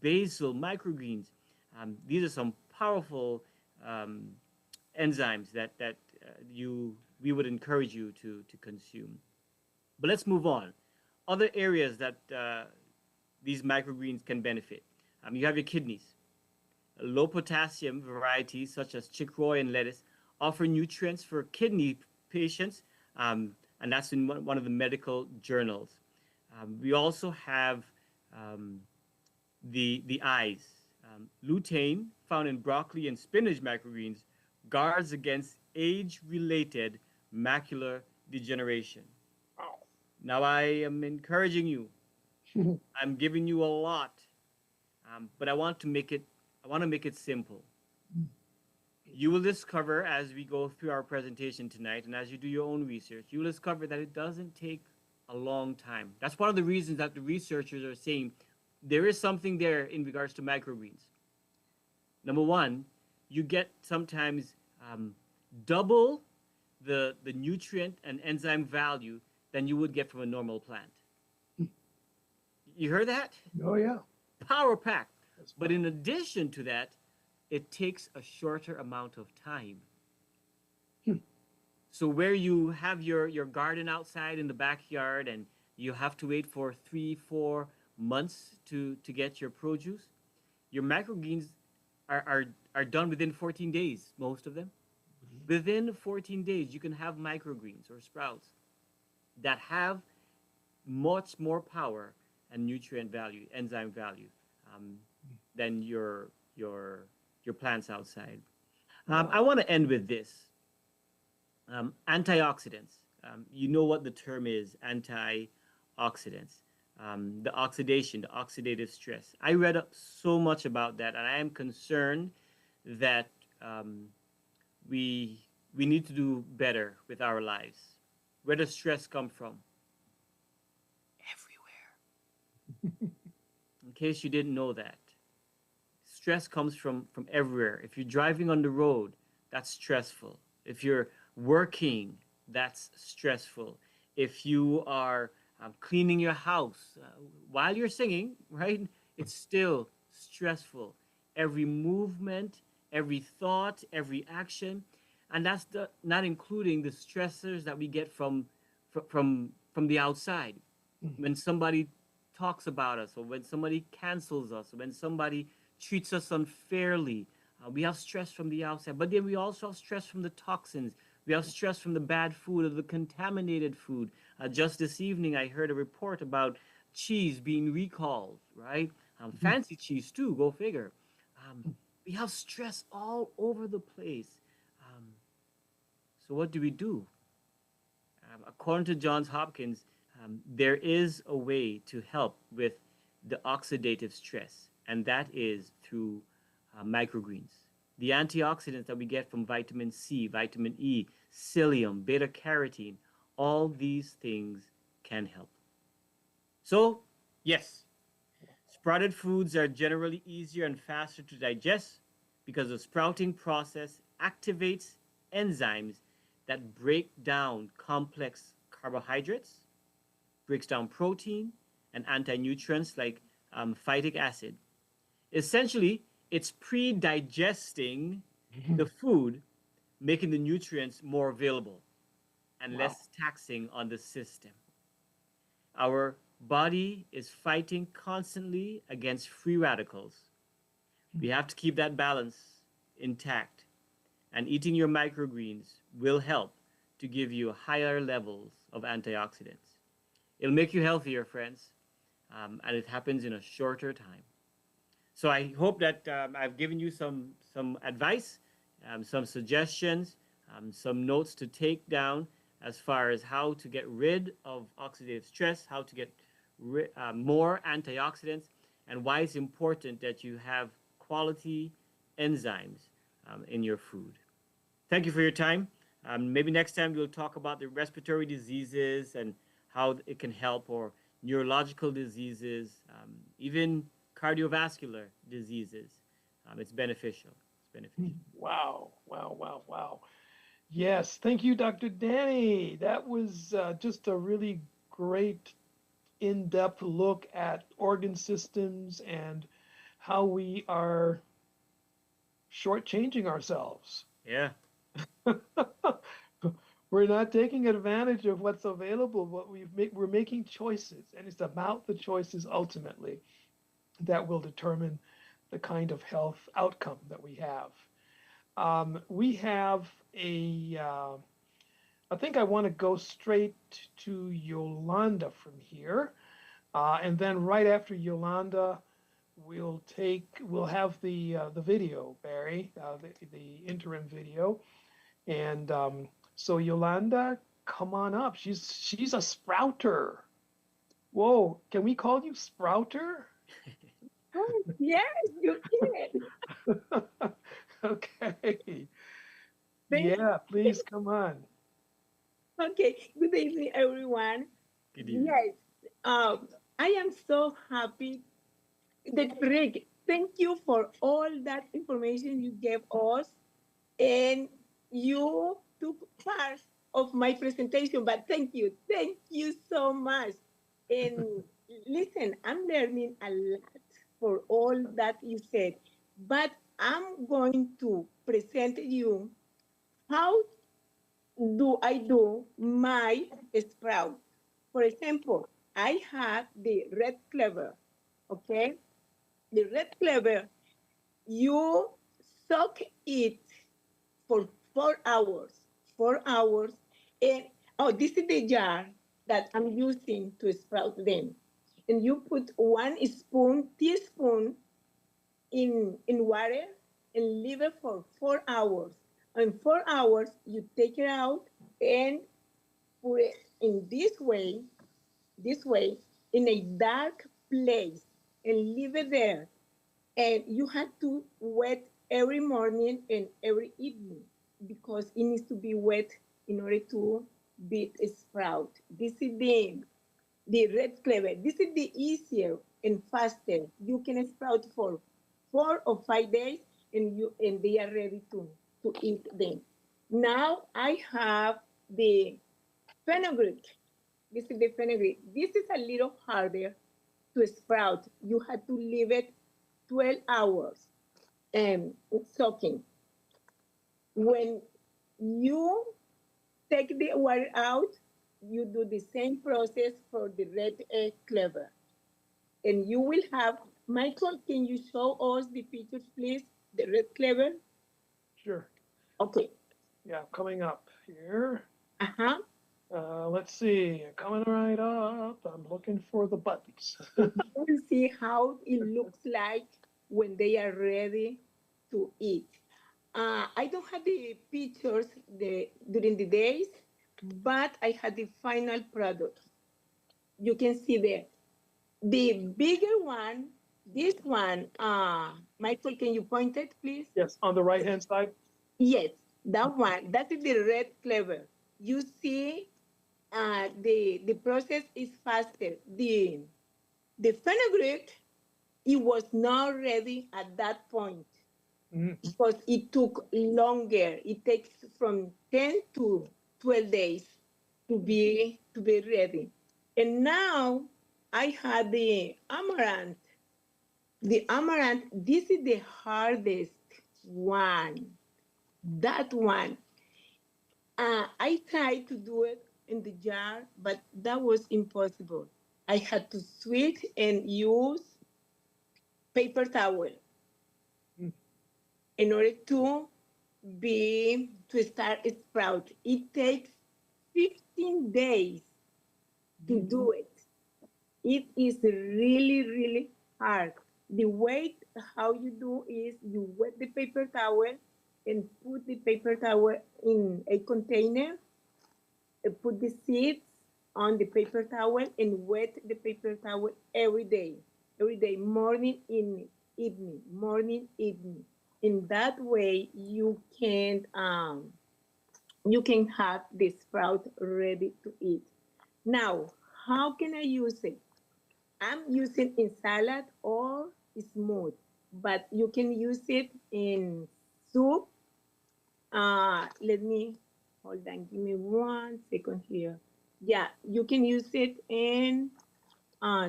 basil, microgreens. These are some powerful enzymes that we would encourage you to consume. But let's move on. Other areas that these microgreens can benefit. You have your kidneys. Low potassium varieties such as chickroy and lettuce offer nutrients for kidney patients, and that's in one of the medical journals. We also have the eyes. Lutein, found in broccoli and spinach microgreens, guards against age-related macular degeneration. Wow. Now, I am encouraging you. I'm giving you a lot, but I want to make it simple. You will discover as we go through our presentation tonight, and as you do your own research, you will discover that it doesn't take a long time. That's one of the reasons that the researchers are saying there is something there in regards to microgreens. Number one, you get sometimes double the nutrient and enzyme value than you would get from a normal plant. You heard that? Oh, yeah. Power pack. That's But in addition to that, it takes a shorter amount of time. So where you have your garden outside in the backyard and you have to wait for 3-4 months to get your produce, your microgreens are done within 14 days, most of them. Within 14 days, you can have microgreens or sprouts that have much more power and nutrient value, enzyme value, than your plants outside. I want to end with this. Antioxidants. You know what the term is, antioxidants. The oxidation, the oxidative stress. I read up so much about that, and I am concerned that we need to do better with our lives. Where does stress come from? Everywhere. In case you didn't know that. Stress comes from everywhere. If you're driving on the road, that's stressful. If you're working, that's stressful. If you are cleaning your house while you're singing, right? It's still stressful. Every movement, every thought, every action, and that's not including the stressors that we get from the outside. When somebody talks about us, or when somebody cancels us, or when somebody treats us unfairly, we have stress from the outside. But then we also have stress from the toxins. We have stress from the bad food or the contaminated food. Just this evening, I heard a report about cheese being recalled, right? Fancy cheese too, go figure. We have stress all over the place. So what do we do? According to Johns Hopkins, there is a way to help with the oxidative stress, and that is through microgreens. The antioxidants that we get from vitamin C, vitamin E, psyllium, beta carotene, all these things can help. So, yes, sprouted foods are generally easier and faster to digest because the sprouting process activates enzymes that break down complex carbohydrates, breaks down protein and anti-nutrients like phytic acid. Essentially, it's pre-digesting the food, making the nutrients more available and less taxing on the system. Our body is fighting constantly against free radicals. We have to keep that balance intact. And eating your microgreens will help to give you higher levels of antioxidants. It'll make you healthier, friends, and it happens in a shorter time. So I hope that I've given you some advice, some suggestions, some notes to take down as far as how to get rid of oxidative stress, how to get more antioxidants, and why it's important that you have quality enzymes in your food. Thank you for your time. Maybe next time we'll talk about the respiratory diseases and how it can help, or neurological diseases, even cardiovascular diseases. It's beneficial. It's beneficial. Wow, wow, wow, wow. Yes, thank you, Dr. Danny. That was just a really great in-depth look at organ systems and how we are shortchanging ourselves. Yeah. We're not taking advantage of what's available, but we're making choices, and it's about the choices ultimately that will determine the kind of health outcome that we have. We have I think I want to go straight to Yolanda from here. And then right after Yolanda, we'll have the video, Barry, the interim video. And so Yolanda, come on up. She's a sprouter. Whoa, can we call you Sprouter? Oh, yes, you can. Okay. Thank- Yeah, please come on. Okay, good evening, everyone. Good evening. Yes, I am so happy that Rick, thank you for all that information you gave us, and you took part of my presentation. But thank you so much. And listen, I'm learning a lot for all that you said. But I'm going to present you how do I do my sprout. For example, I have the red clover, okay? The red clover, you soak it for 4 hours, 4 hours. And oh, this is the jar that I'm using to sprout them. And you put 1 teaspoon in water and leave it for 4 hours. In 4 hours, you take it out and put it in this way, in a dark place and leave it there. And you have to wet every morning and every evening because it needs to be wet in order to be a sprout. This is the red clover. This is the easier and faster. You can sprout for 4 or 5 days and they are ready to eat them. Now I have the fenugreek. This is the fenugreek. This is a little harder to sprout. You have to leave it 12 hours soaking. When you take the water out, you do the same process for the red clover. And you will have, Michael, can you show us the pictures, please? The red clover? Sure. Okay. Yeah, coming up here. Uh-huh. Let's see, coming right up. I'm looking for the buttons. You will see how it looks like when they are ready to eat. I don't have the pictures during the days, but I had the final product. You can see there. The bigger one, this one, Michael, can you point it, please? Yes, on the right-hand side. Yes, that one. That is the red clover. You see, the process is faster. The fenugreek, it was not ready at that point because it took longer. It takes from 10 to 12 days to be ready. And now I had the amaranth. The amaranth, this is the hardest one. That one. I tried to do it in the jar, but that was impossible. I had to switch and use paper towel in order to start a sprout. It takes 15 days to do it. It is really, really hard. The way how you do is you wet the paper towel and put the paper towel in a container, put the seeds on the paper towel and wet the paper towel every day, morning, evening, morning, evening. In that way, you can have the sprout ready to eat. Now, how can I use it? I'm using in salad or smooth, but you can use it in soup. Let me, hold on, give me 1 second here. Yeah, you can use it in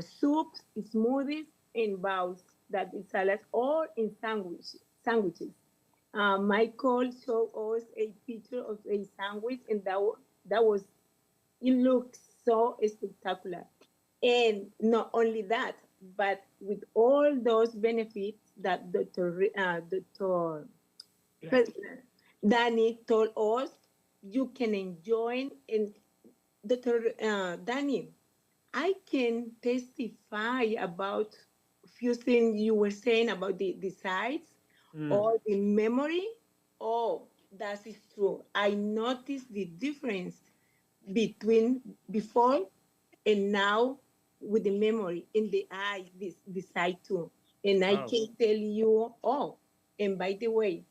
soups, smoothies, in bowls, that is salads, or in sandwiches. Michael showed us a picture of a sandwich, and that was, it looks so spectacular. And not only that, but with all those benefits that Dr. Danny told us, you can enjoy. And Dr. Danny, I can testify about few things you were saying about the size or the memory. Oh, that is true. I noticed the difference between before and now with the memory in the eye, the side too. And I Wow. can tell you, oh, and by the way,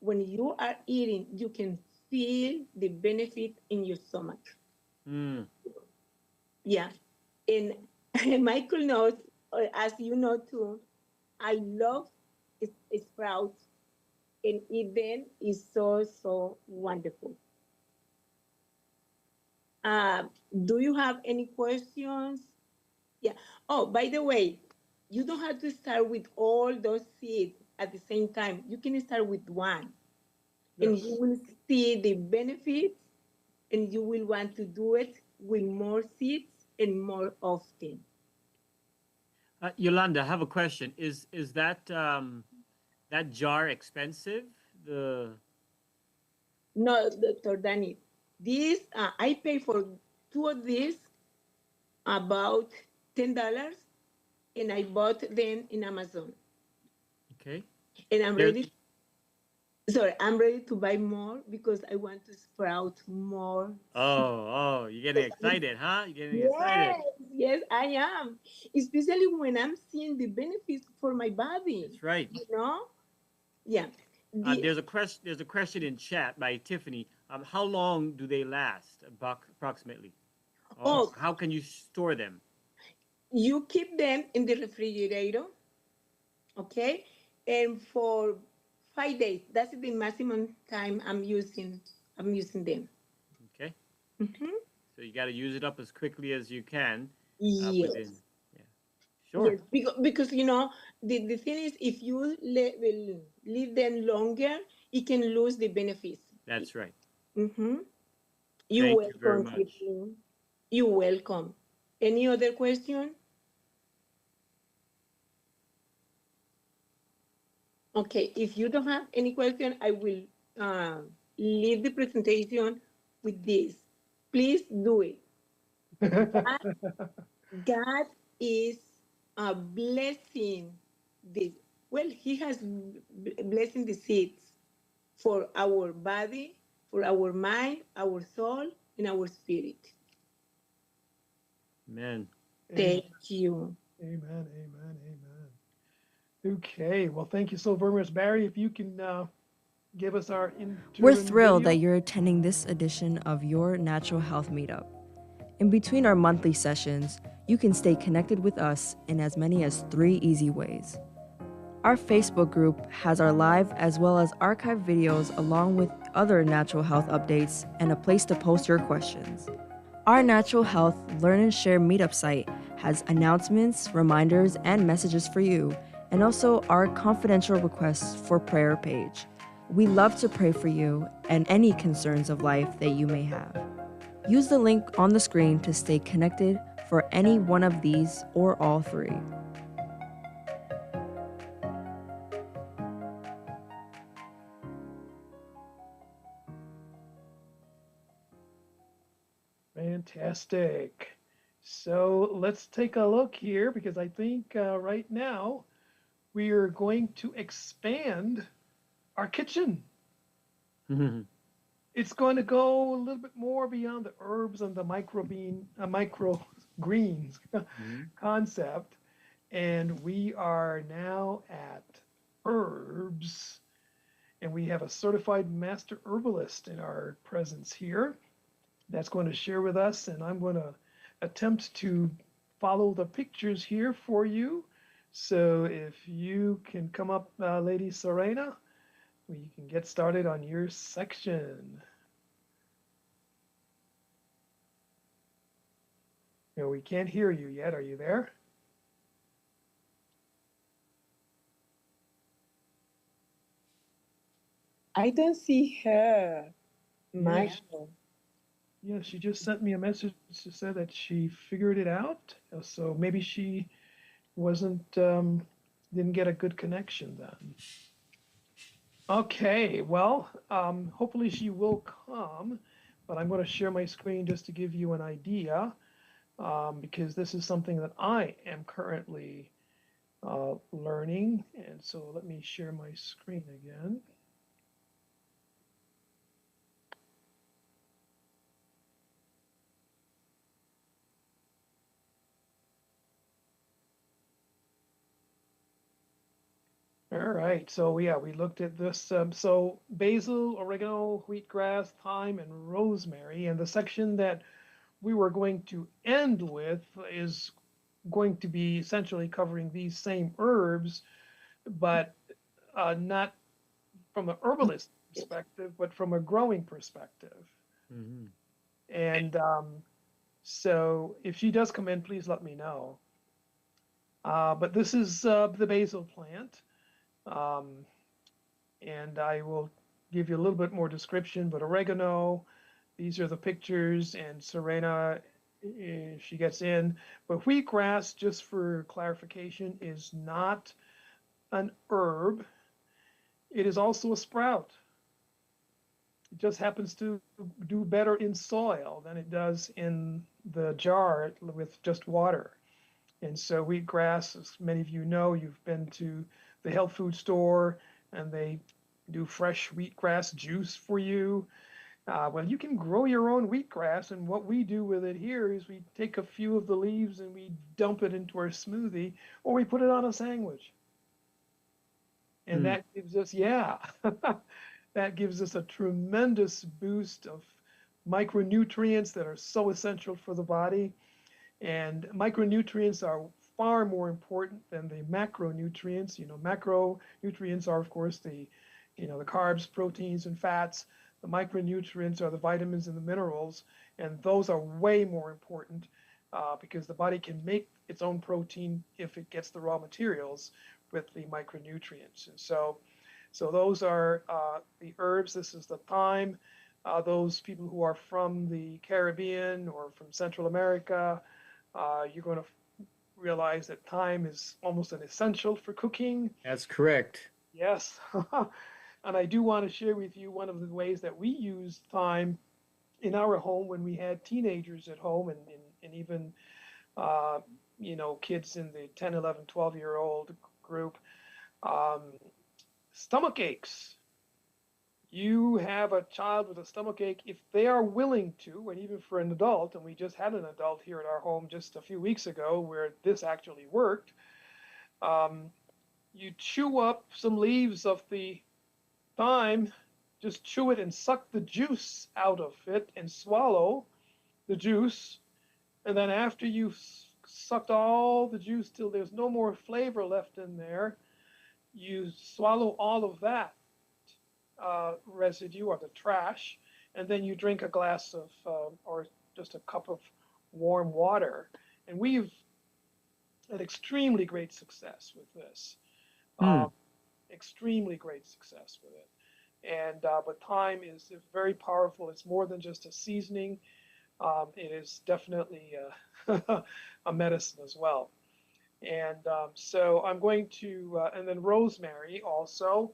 when you are eating, you can feel the benefit in your stomach. Mm. Yeah. And, and Michael knows, as you know too, I love sprouts, and eat them is so, so wonderful. Uh, do you have any questions? Yeah. Oh, by the way, you don't have to start with all those seeds at the same time. You can start with one, and Yes. you will see the benefits, and you will want to do it with more seeds and more often. Yolanda, I have a question. Is that that jar expensive? The No, Dr. Danny, this I pay for two of these about $10, and I bought them in Amazon. okay. And I'm There's ready. Sorry, I'm ready to buy more because I want to sprout more. you're getting excited, huh? You're getting excited. Yes, yes, I am. Especially when I'm seeing the benefits for my body. That's right. You know? Yeah. The, There's a question in chat by Tiffany. How long do they last, approximately? oh, How can you store them? you keep them in the refrigerator, okay? And for 5 days, that's the maximum time I'm using them. Okay. Mhm. So you got to use it up as quickly as you can. Yes. Within. Yeah. Sure. Yes, because you know the thing is if you will leave them longer, it can lose the benefits. That's right. Mm-hmm. You're Thank you very welcome, much. Tiffany. You're welcome. Any other question? Okay, if you don't have any question, I will leave the presentation with this. Please do it. God is blessing this. Well, He has blessing the seeds for our body, for our mind, our soul, and our spirit. Amen. Thank you. Amen, amen, amen. Okay, well, thank you so very much, Barry. If you can give us our interim We're thrilled video. that you're attending this edition of your Natural Health Meetup. In between our monthly sessions, you can stay connected with us in as many as 3 easy ways. Our Facebook group has our live as well as archived videos along with other natural health updates and a place to post your questions. Our Natural Health Learn and Share meetup site has announcements, reminders, and messages for you, and also our confidential requests for prayer page. We love to pray for you and any concerns of life that you may have. Use the link on the screen to stay connected for any one of these or all 3. Fantastic. So let's take a look here because I think right now we are going to expand our kitchen. It's going to go a little bit more beyond the herbs and the micro greens concept. And we are now at herbs. And we have a certified master herbalist in our presence here that's going to share with us. And I'm going to attempt to follow the pictures here for you. So if you can come up, Lady Serena, we can get started on your section. No, we can't hear you yet. Are you there? I don't see her, Yes. Michael. Yeah, she just sent me a message to say that she figured it out. So maybe she wasn't, didn't get a good connection then. Okay, well, hopefully she will come, but I'm going to share my screen just to give you an idea, because this is something that I am currently learning. And so let me share my screen again. All right, so yeah, we looked at this. So basil, oregano, wheatgrass, thyme, and rosemary. And the section that we were going to end with is going to be essentially covering these same herbs, but not from an herbalist perspective, but from a growing perspective. Hmm. And so if she does come in, please let me know. But this is the basil plant. Um, and I will give you a little bit more description, but oregano, these are the pictures, and Serena, she gets in. But wheatgrass, just for clarification, is not an herb. It is also a sprout. It just happens to do better in soil than it does in the jar with just water. And so wheatgrass, as many of you know, you've been to the health food store and they do fresh wheatgrass juice for you. Well, you can grow your own wheatgrass, and what we do with it here is we take a few of the leaves and we dump it into our smoothie, or we put it on a sandwich. And that gives us, yeah, that gives us a tremendous boost of micronutrients that are so essential for the body. And micronutrients are far more important than the macronutrients. You know, macronutrients are, of course, the carbs, proteins, and fats. The micronutrients are the vitamins and the minerals, and those are way more important because the body can make its own protein if it gets the raw materials with the micronutrients. And so those are the herbs. This is the thyme. Those people who are from the Caribbean or from Central America, you're going to realize that thyme is almost an essential for cooking. That's correct. Yes. And I do want to share with you one of the ways that we use thyme in our home when we had teenagers at home and even, kids in the 10, 11, 12-year-old group. Stomach aches. You have a child with a stomach ache, if they are willing to, and even for an adult, and we just had an adult here at our home just a few weeks ago where this actually worked, you chew up some leaves of the thyme, just chew it and suck the juice out of it and swallow the juice. And then after you've sucked all the juice till there's no more flavor left in there, you swallow all of that residue or the trash, and then you drink a glass of or just a cup of warm water. And we've had extremely great success with this. Extremely great success with it. And but thyme is very powerful. It's more than just a seasoning. It is definitely a medicine as well. And so I'm going to, and then rosemary also.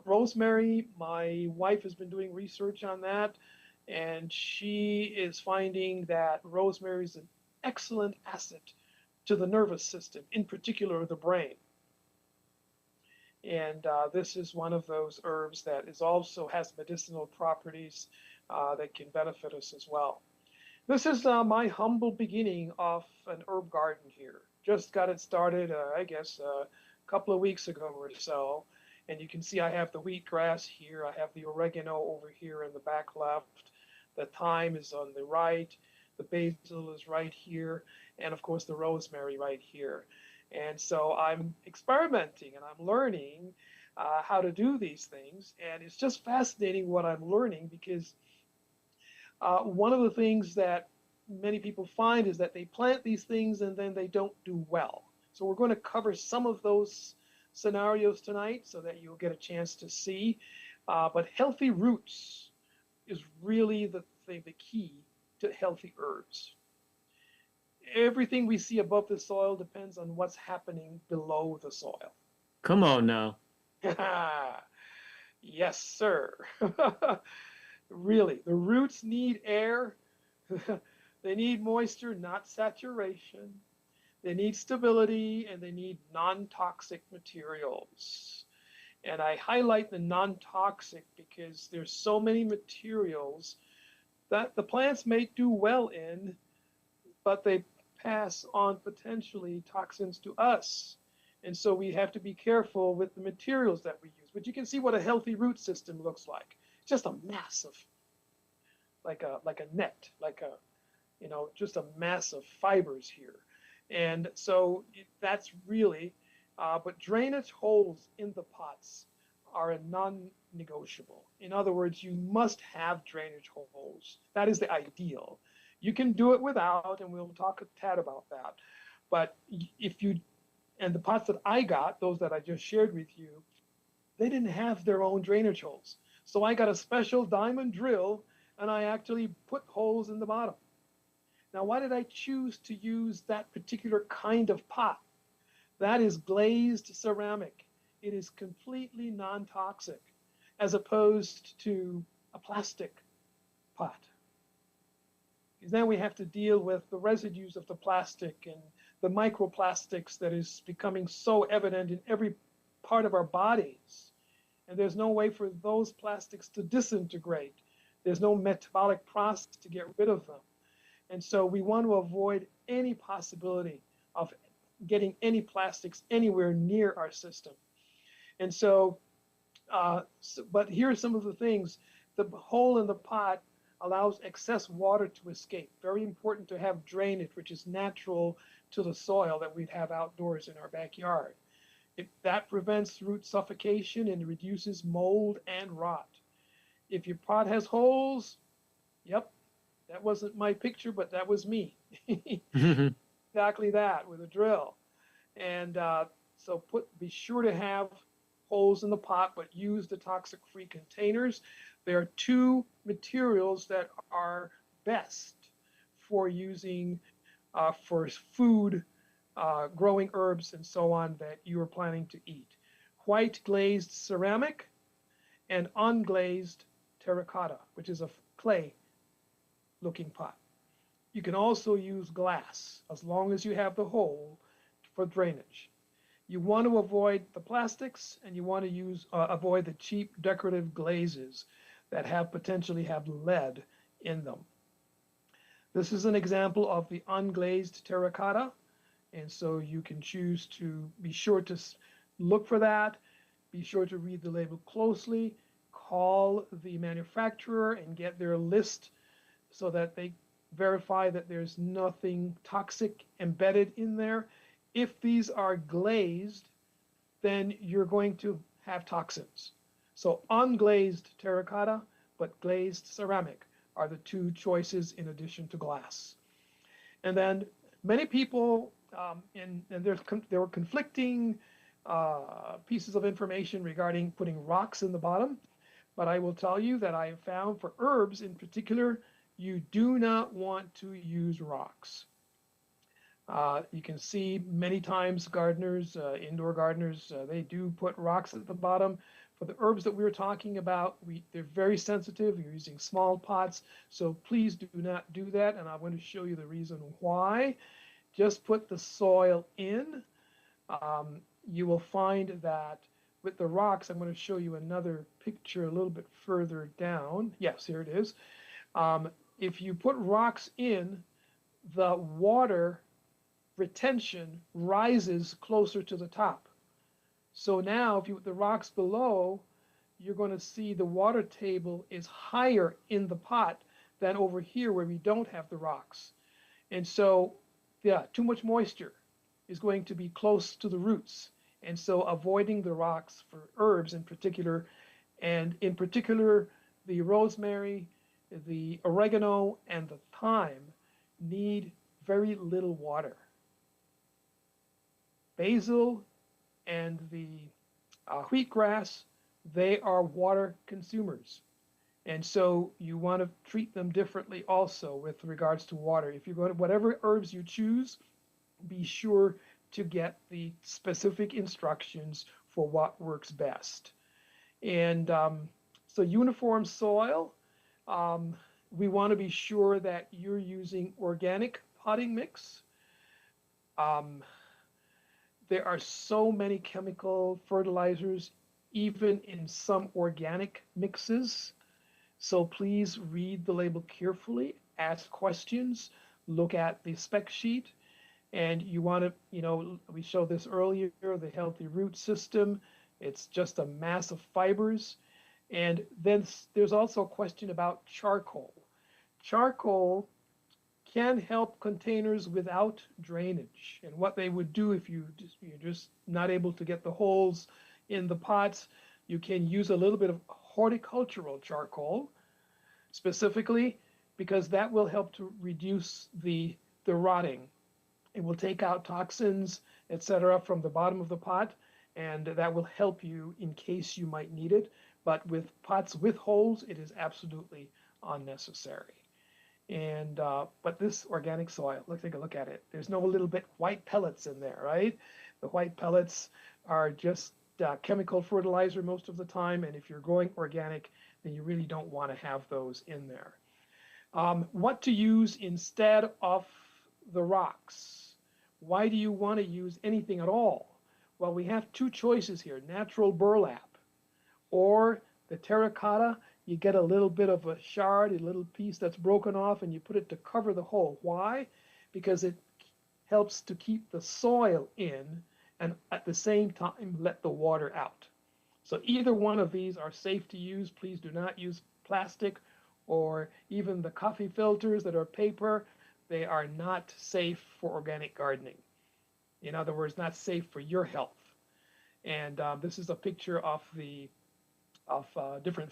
Rosemary, my wife has been doing research on that, and she is finding that rosemary is an excellent asset to the nervous system, in particular the brain. And this is one of those herbs that is also has medicinal properties that can benefit us as well. This is my humble beginning of an herb garden here. Just got it started, I guess, a couple of weeks ago or so. And you can see I have the wheatgrass here. I have the oregano over here in the back left. The thyme is on the right. The basil is right here. And of course, the rosemary right here. And so I'm experimenting and I'm learning how to do these things. And it's just fascinating what I'm learning because one of the things that many people find is that they plant these things and then they don't do well. So we're going to cover some of those scenarios tonight so that you'll get a chance to see. But healthy roots is really the key to healthy herbs. Everything we see above the soil depends on what's happening below the soil. Come on now. Yes, sir. Really, the roots need air. They need moisture, not saturation. They need stability and they need non-toxic materials. And I highlight the non-toxic because there's so many materials that the plants may do well in, but they pass on potentially toxins to us. And so we have to be careful with the materials that we use. But you can see what a healthy root system looks like. Just a mass of, like a net, just a mass of fibers here. And so that's really, but drainage holes in the pots are a non-negotiable. In other words, you must have drainage holes. That is the ideal. You can do it without, and we'll talk a tad about that. But if you, and the pots that I got, those that I just shared with you, they didn't have their own drainage holes. So I got a special diamond drill, and I actually put holes in the bottom. Now, why did I choose to use that particular kind of pot? That is glazed ceramic. It is completely non-toxic, as opposed to a plastic pot. Because then we have to deal with the residues of the plastic and the microplastics that is becoming so evident in every part of our bodies. And there's no way for those plastics to disintegrate. There's no metabolic process to get rid of them. And so we want to avoid any possibility of getting any plastics anywhere near our system. And so, but here are some of the things. The hole in the pot allows excess water to escape. Very important to have drainage, which is natural to the soil that we'd have outdoors in our backyard. That prevents root suffocation and reduces mold and rot. If your pot has holes, yep, that wasn't my picture, but that was me. Exactly that, with a drill. And so be sure to have holes in the pot, but use the toxic-free containers. There are two materials that are best for using for food, growing herbs, and so on that you are planning to eat. White glazed ceramic and unglazed terracotta, which is a clay-looking pot. You can also use glass, as long as you have the hole for drainage. You want to avoid the plastics, and you want to avoid the cheap decorative glazes that potentially have lead in them. This is an example of the unglazed terracotta, and so you can choose to be sure to look for that, be sure to read the label closely, call the manufacturer and get their list so that they verify that there's nothing toxic embedded in there. If these are glazed, then you're going to have toxins. So unglazed terracotta, but glazed ceramic are the two choices in addition to glass. And then many people, and there were conflicting pieces of information regarding putting rocks in the bottom, but I will tell you that I have found for herbs in particular, you do not want to use rocks. You can see many times gardeners, indoor gardeners, they do put rocks at the bottom. For the herbs that we were talking about, they're very sensitive. You're using small pots, so please do not do that. And I want to show you the reason why. Just put the soil in. You will find that with the rocks, I'm going to show you another picture a little bit further down. Yes, here it is. If you put rocks in, the water retention rises closer to the top. So now if you put the rocks below, you're going to see the water table is higher in the pot than over here where we don't have the rocks. And so, yeah, too much moisture is going to be close to the roots. And so avoiding the rocks for herbs in particular, and in particular, the rosemary, the oregano, and the thyme need very little water. Basil and the wheatgrass, they are water consumers. And so you want to treat them differently also with regards to water. If you're going to, whatever herbs you choose, be sure to get the specific instructions for what works best. And so uniform soil, we want to be sure that you're using organic potting mix. Um, there are so many chemical fertilizers, even in some organic mixes. So please read the label carefully, ask questions, look at the spec sheet, and you want to, we showed this earlier, the healthy root system. It's just a mass of fibers. And then there's also a question about charcoal. Charcoal can help containers without drainage. And what they would do if you're just not able to get the holes in the pots, you can use a little bit of horticultural charcoal specifically because that will help to reduce the rotting. It will take out toxins, etc., from the bottom of the pot, and that will help you in case you might need it. But with pots with holes, it is absolutely unnecessary. And but this organic soil, let's take a look at it. There's no little bit white pellets in there, right? The white pellets are just chemical fertilizer most of the time, and if you're growing organic, then you really don't want to have those in there. What to use instead of the rocks? Why do you want to use anything at all? Well, we have two choices here, natural burlap or the terracotta. You get a little bit of a shard, a little piece that's broken off, and you put it to cover the hole. Why? Because it helps to keep the soil in and at the same time let the water out. So either one of these are safe to use. Please do not use plastic or even the coffee filters that are paper. They are not safe for organic gardening. In other words, not safe for your health. And this is a picture of the different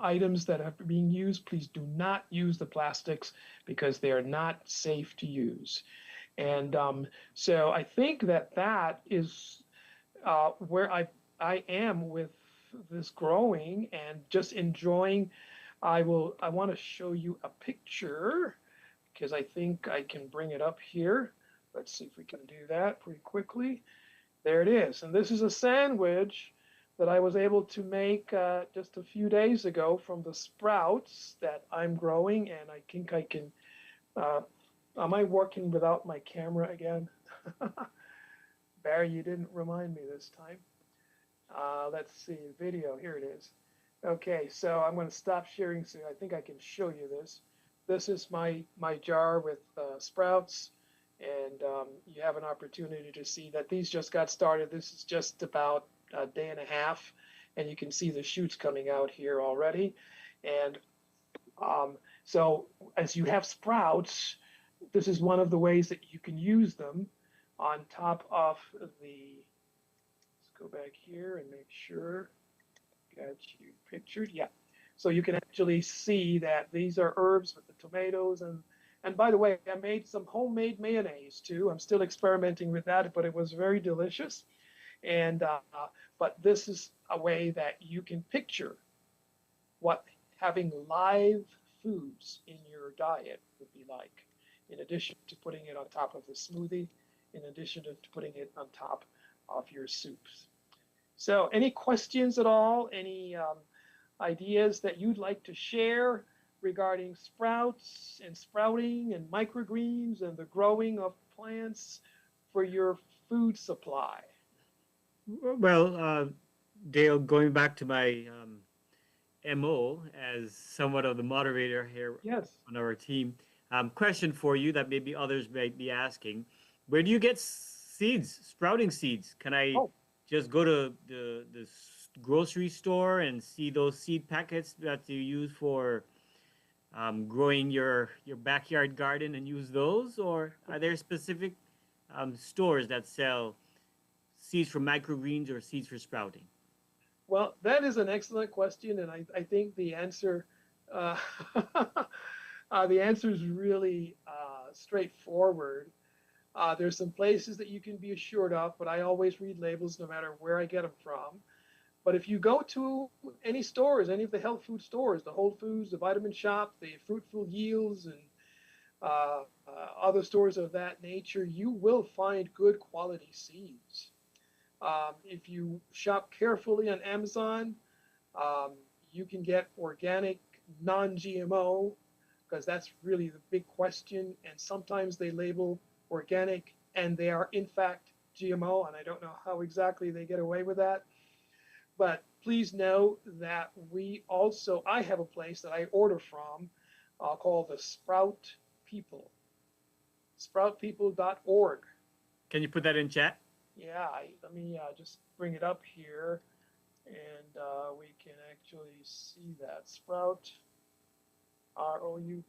items that are being used. Please do not use the plastics because they are not safe to use. And so I think that is where I am with this growing and just enjoying. I want to show you a picture because I think I can bring it up here. Let's see if we can do that pretty quickly. There it is. And this is a sandwich that I was able to make just a few days ago from the sprouts that I'm growing. And I think I can, am I working without my camera again? Barry, you didn't remind me this time. Let's see, video, here it is. Okay, so I'm going to stop sharing so I think I can show you this. This is my jar with sprouts, and you have an opportunity to see that these just got started. This is just about a day and a half, and you can see the shoots coming out here already. And so as you have sprouts, this is one of the ways that you can use them on top of the, let's go back here and make sure, got you pictured, yeah. So you can actually see that these are herbs with the tomatoes. And by the way, I made some homemade mayonnaise too. I'm still experimenting with that, but it was very delicious. And but this is a way that you can picture what having live foods in your diet would be like, in addition to putting it on top of the smoothie, in addition to putting it on top of your soups. So any questions at all? Any ideas that you'd like to share regarding sprouts and sprouting and microgreens and the growing of plants for your food supply? Well, Dale, going back to my MO as somewhat of the moderator here Yes. on our team, question for you that maybe others might be asking. Where do you get seeds, sprouting seeds? Can I just go to the grocery store and see those seed packets that you use for growing your backyard garden and use those? Or are there specific stores that sell seeds for microgreens or seeds for sprouting? Well, that is an excellent question, and I think the answer the answer is really straightforward. There's some places that you can be assured of, but I always read labels no matter where I get them from. But if you go to any stores, any of the health food stores, the Whole Foods, the Vitamin Shop, the Fruitful Yields, and other stores of that nature, you will find good quality seeds. If you shop carefully on Amazon, you can get organic, non-GMO, because that's really the big question. And sometimes they label organic and they are in fact GMO, and I don't know how exactly they get away with that. But please know that I have a place that I order from called the Sprout People, sproutpeople.org. Can you put that in chat? Yeah, let me just bring it up here, and we can actually see that. Sprout, ROUTPEOPLE.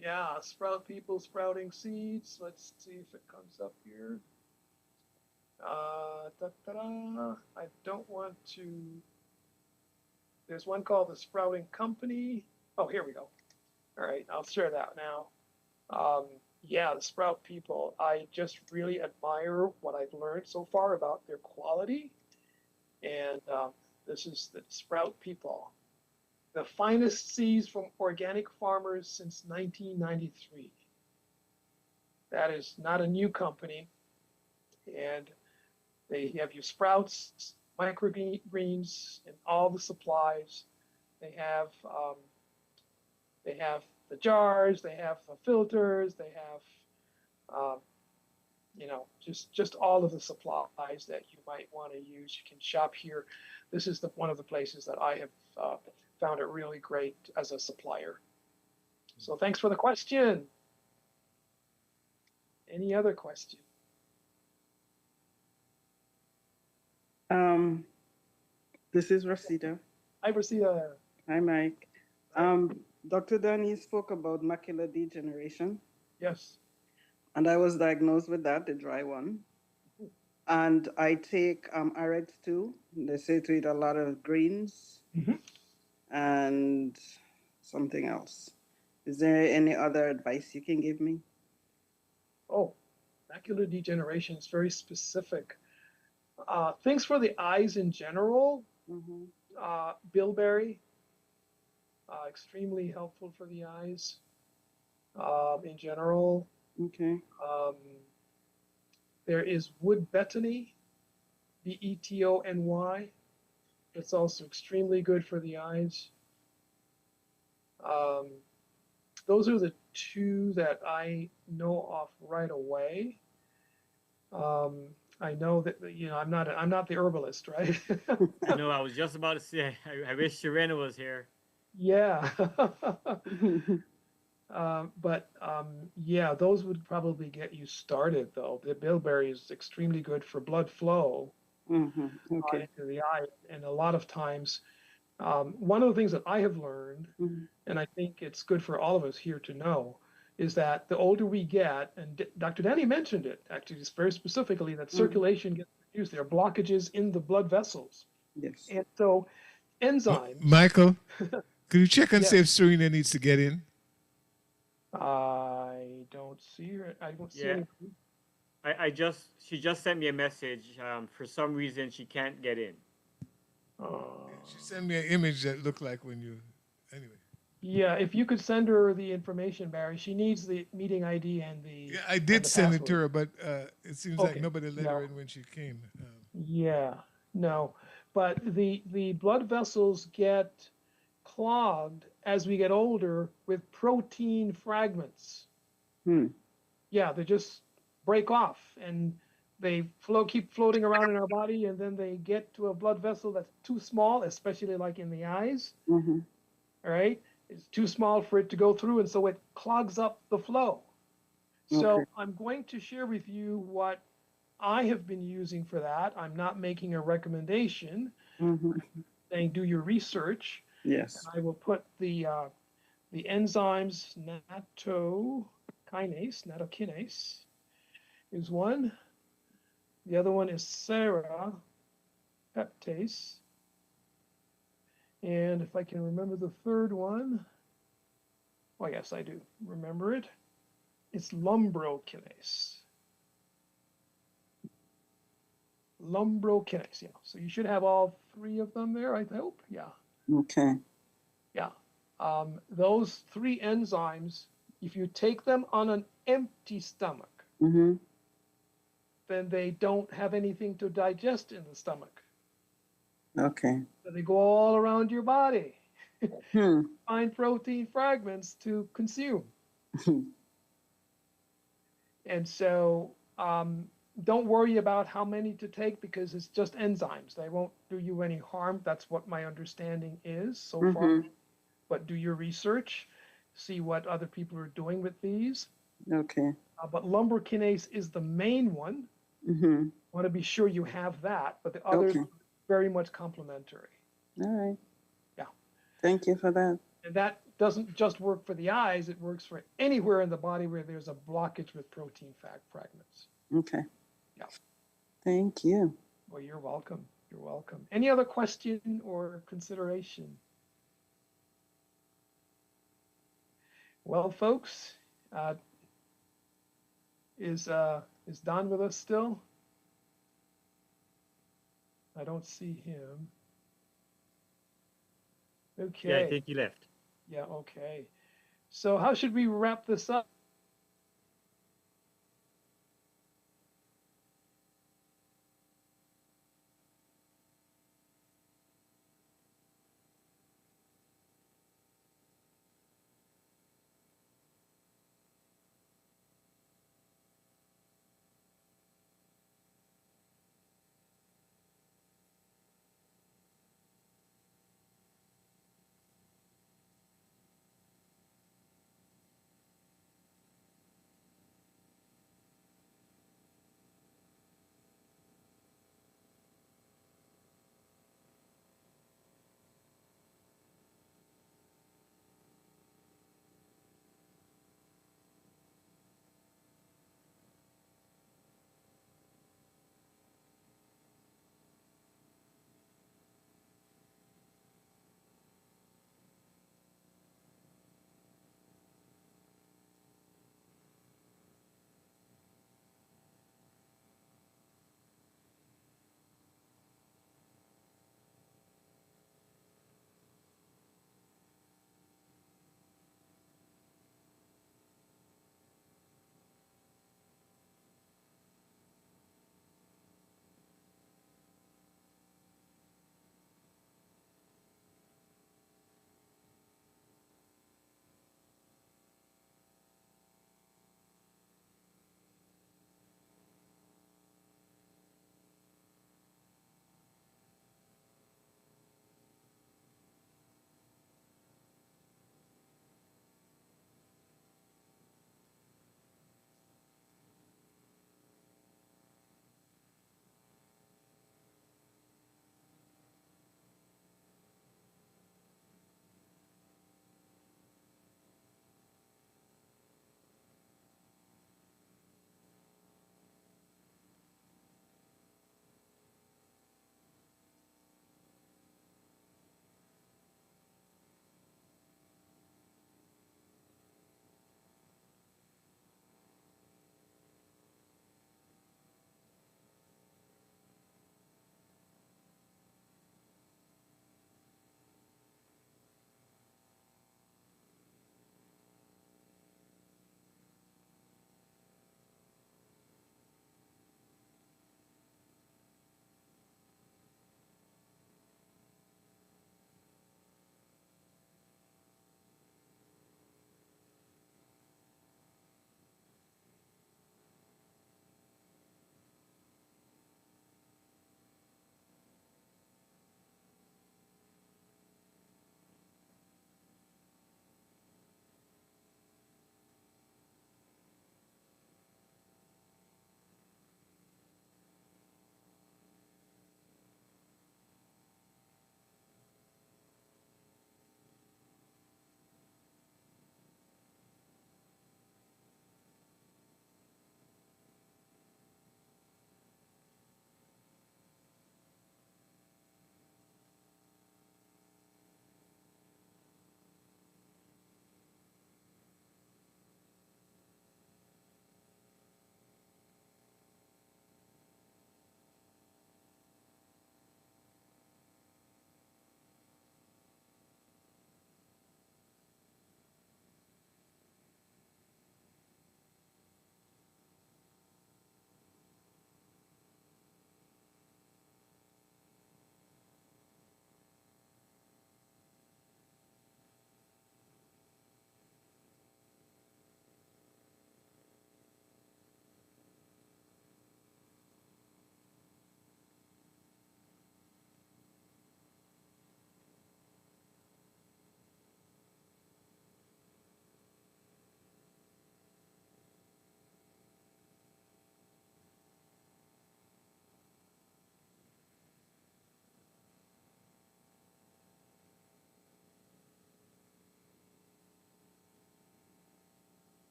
Yeah, Sprout People sprouting seeds. Let's see if it comes up here. I don't want to. There's one called the Sprouting Company. Oh, here we go. All right, I'll share that now. Yeah, the Sprout People. I just really admire what I've learned so far about their quality. And this is the Sprout People. The finest seeds from organic farmers since 1993. That is not a new company. And they have your sprouts, microgreens, and all the supplies. They have the jars, they have the filters, they have just all of the supplies that you might want to use. You can shop here. This is one of the places that I have found it really great as a supplier. So thanks for the question. Any other question? This is Rosita. Hi, Rosita. Hi, Mike. Dr. Danny spoke about macular degeneration, Yes. and I was diagnosed with that, the dry one. And I take RX2. They say to eat a lot of greens and something else. Is there any other advice you can give me? Oh, macular degeneration is very specific. Things for the eyes in general, bilberry, extremely helpful for the eyes in general. Okay. There is wood betony, BETONY. It's also extremely good for the eyes. Those are the two that I know off right away. I know that I'm not the herbalist, right? I know. I was just about to say. I wish Serena was here. Yeah. Yeah, those would probably get you started, though. The bilberry is extremely good for blood flow Okay. into the eye, and a lot of times, one of the things that I have learned, and I think it's good for all of us here to know, is that the older we get, and Dr. Danny mentioned it actually very specifically, that circulation gets reduced. There are blockages in the blood vessels. Yes. And so enzymes. Michael, could you check and Yes. see if Serena needs to get in? I don't see her. I don't see any. She just sent me a message. For some reason, she can't get in. She sent me an image that looked like when you. Anyway. Yeah, if you could send her the information, Barry. She needs the meeting ID and the. Yeah, I did send it to password. her, but it seems like Okay. nobody let No. her in when she came. Yeah, no, but the blood vessels get clogged as we get older with protein fragments. Yeah, they just break off and they keep floating around in our body, and then they get to a blood vessel that's too small, especially like in the eyes. All right, it's too small for it to go through, and so it clogs up the flow. So I'm going to share with you what I have been using for that. I'm not making a recommendation. Saying do your research. Yes. And I will put the enzymes nattokinase is one. The other one is serrapeptase. And if I can remember the third one, oh yes, I do remember it. It's lumbrokinase. Lumbrokinase, yeah. So you should have all three of them there, I hope. Yeah. Okay. Yeah. Those three enzymes, if you take them on an empty stomach, then they don't have anything to digest in the stomach. Okay. So they go all around your body. Find protein fragments to consume. And so don't worry about how many to take because it's just enzymes. They won't do you any harm. That's what my understanding is so far. But do your research, see what other people are doing with these. Okay. But lumbar kinase is the main one. Want to be sure you have that, but the others Okay. very much complementary. All right. Yeah. Thank you for that. And that doesn't just work for the eyes, it works for anywhere in the body where there's a blockage with protein fragments. Okay. Yeah. Thank you. Well, you're welcome. You're welcome. Any other question or consideration? Well, folks, is Don with us still? I don't see him. Okay. Yeah, I think he left. Yeah, okay. So how should we wrap this up?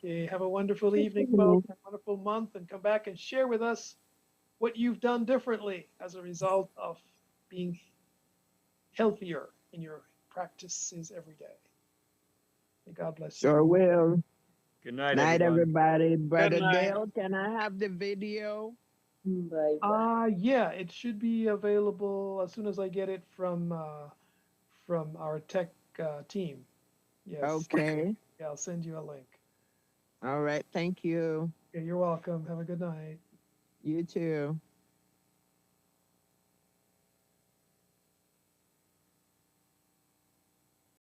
Okay, have a wonderful evening, folks, a wonderful month, and come back and share with us what you've done differently as a result of being healthier in your practices every day. May God bless you. Sure will. Good night, Night, everyone. everybody. Brother night. Dale, can I have the video? Bye. Yeah, it should be available as soon as I get it from our tech team. Yes. Okay. Yeah, I'll send you a link. All right. Thank you. Okay, you're welcome. Have a good night. You too.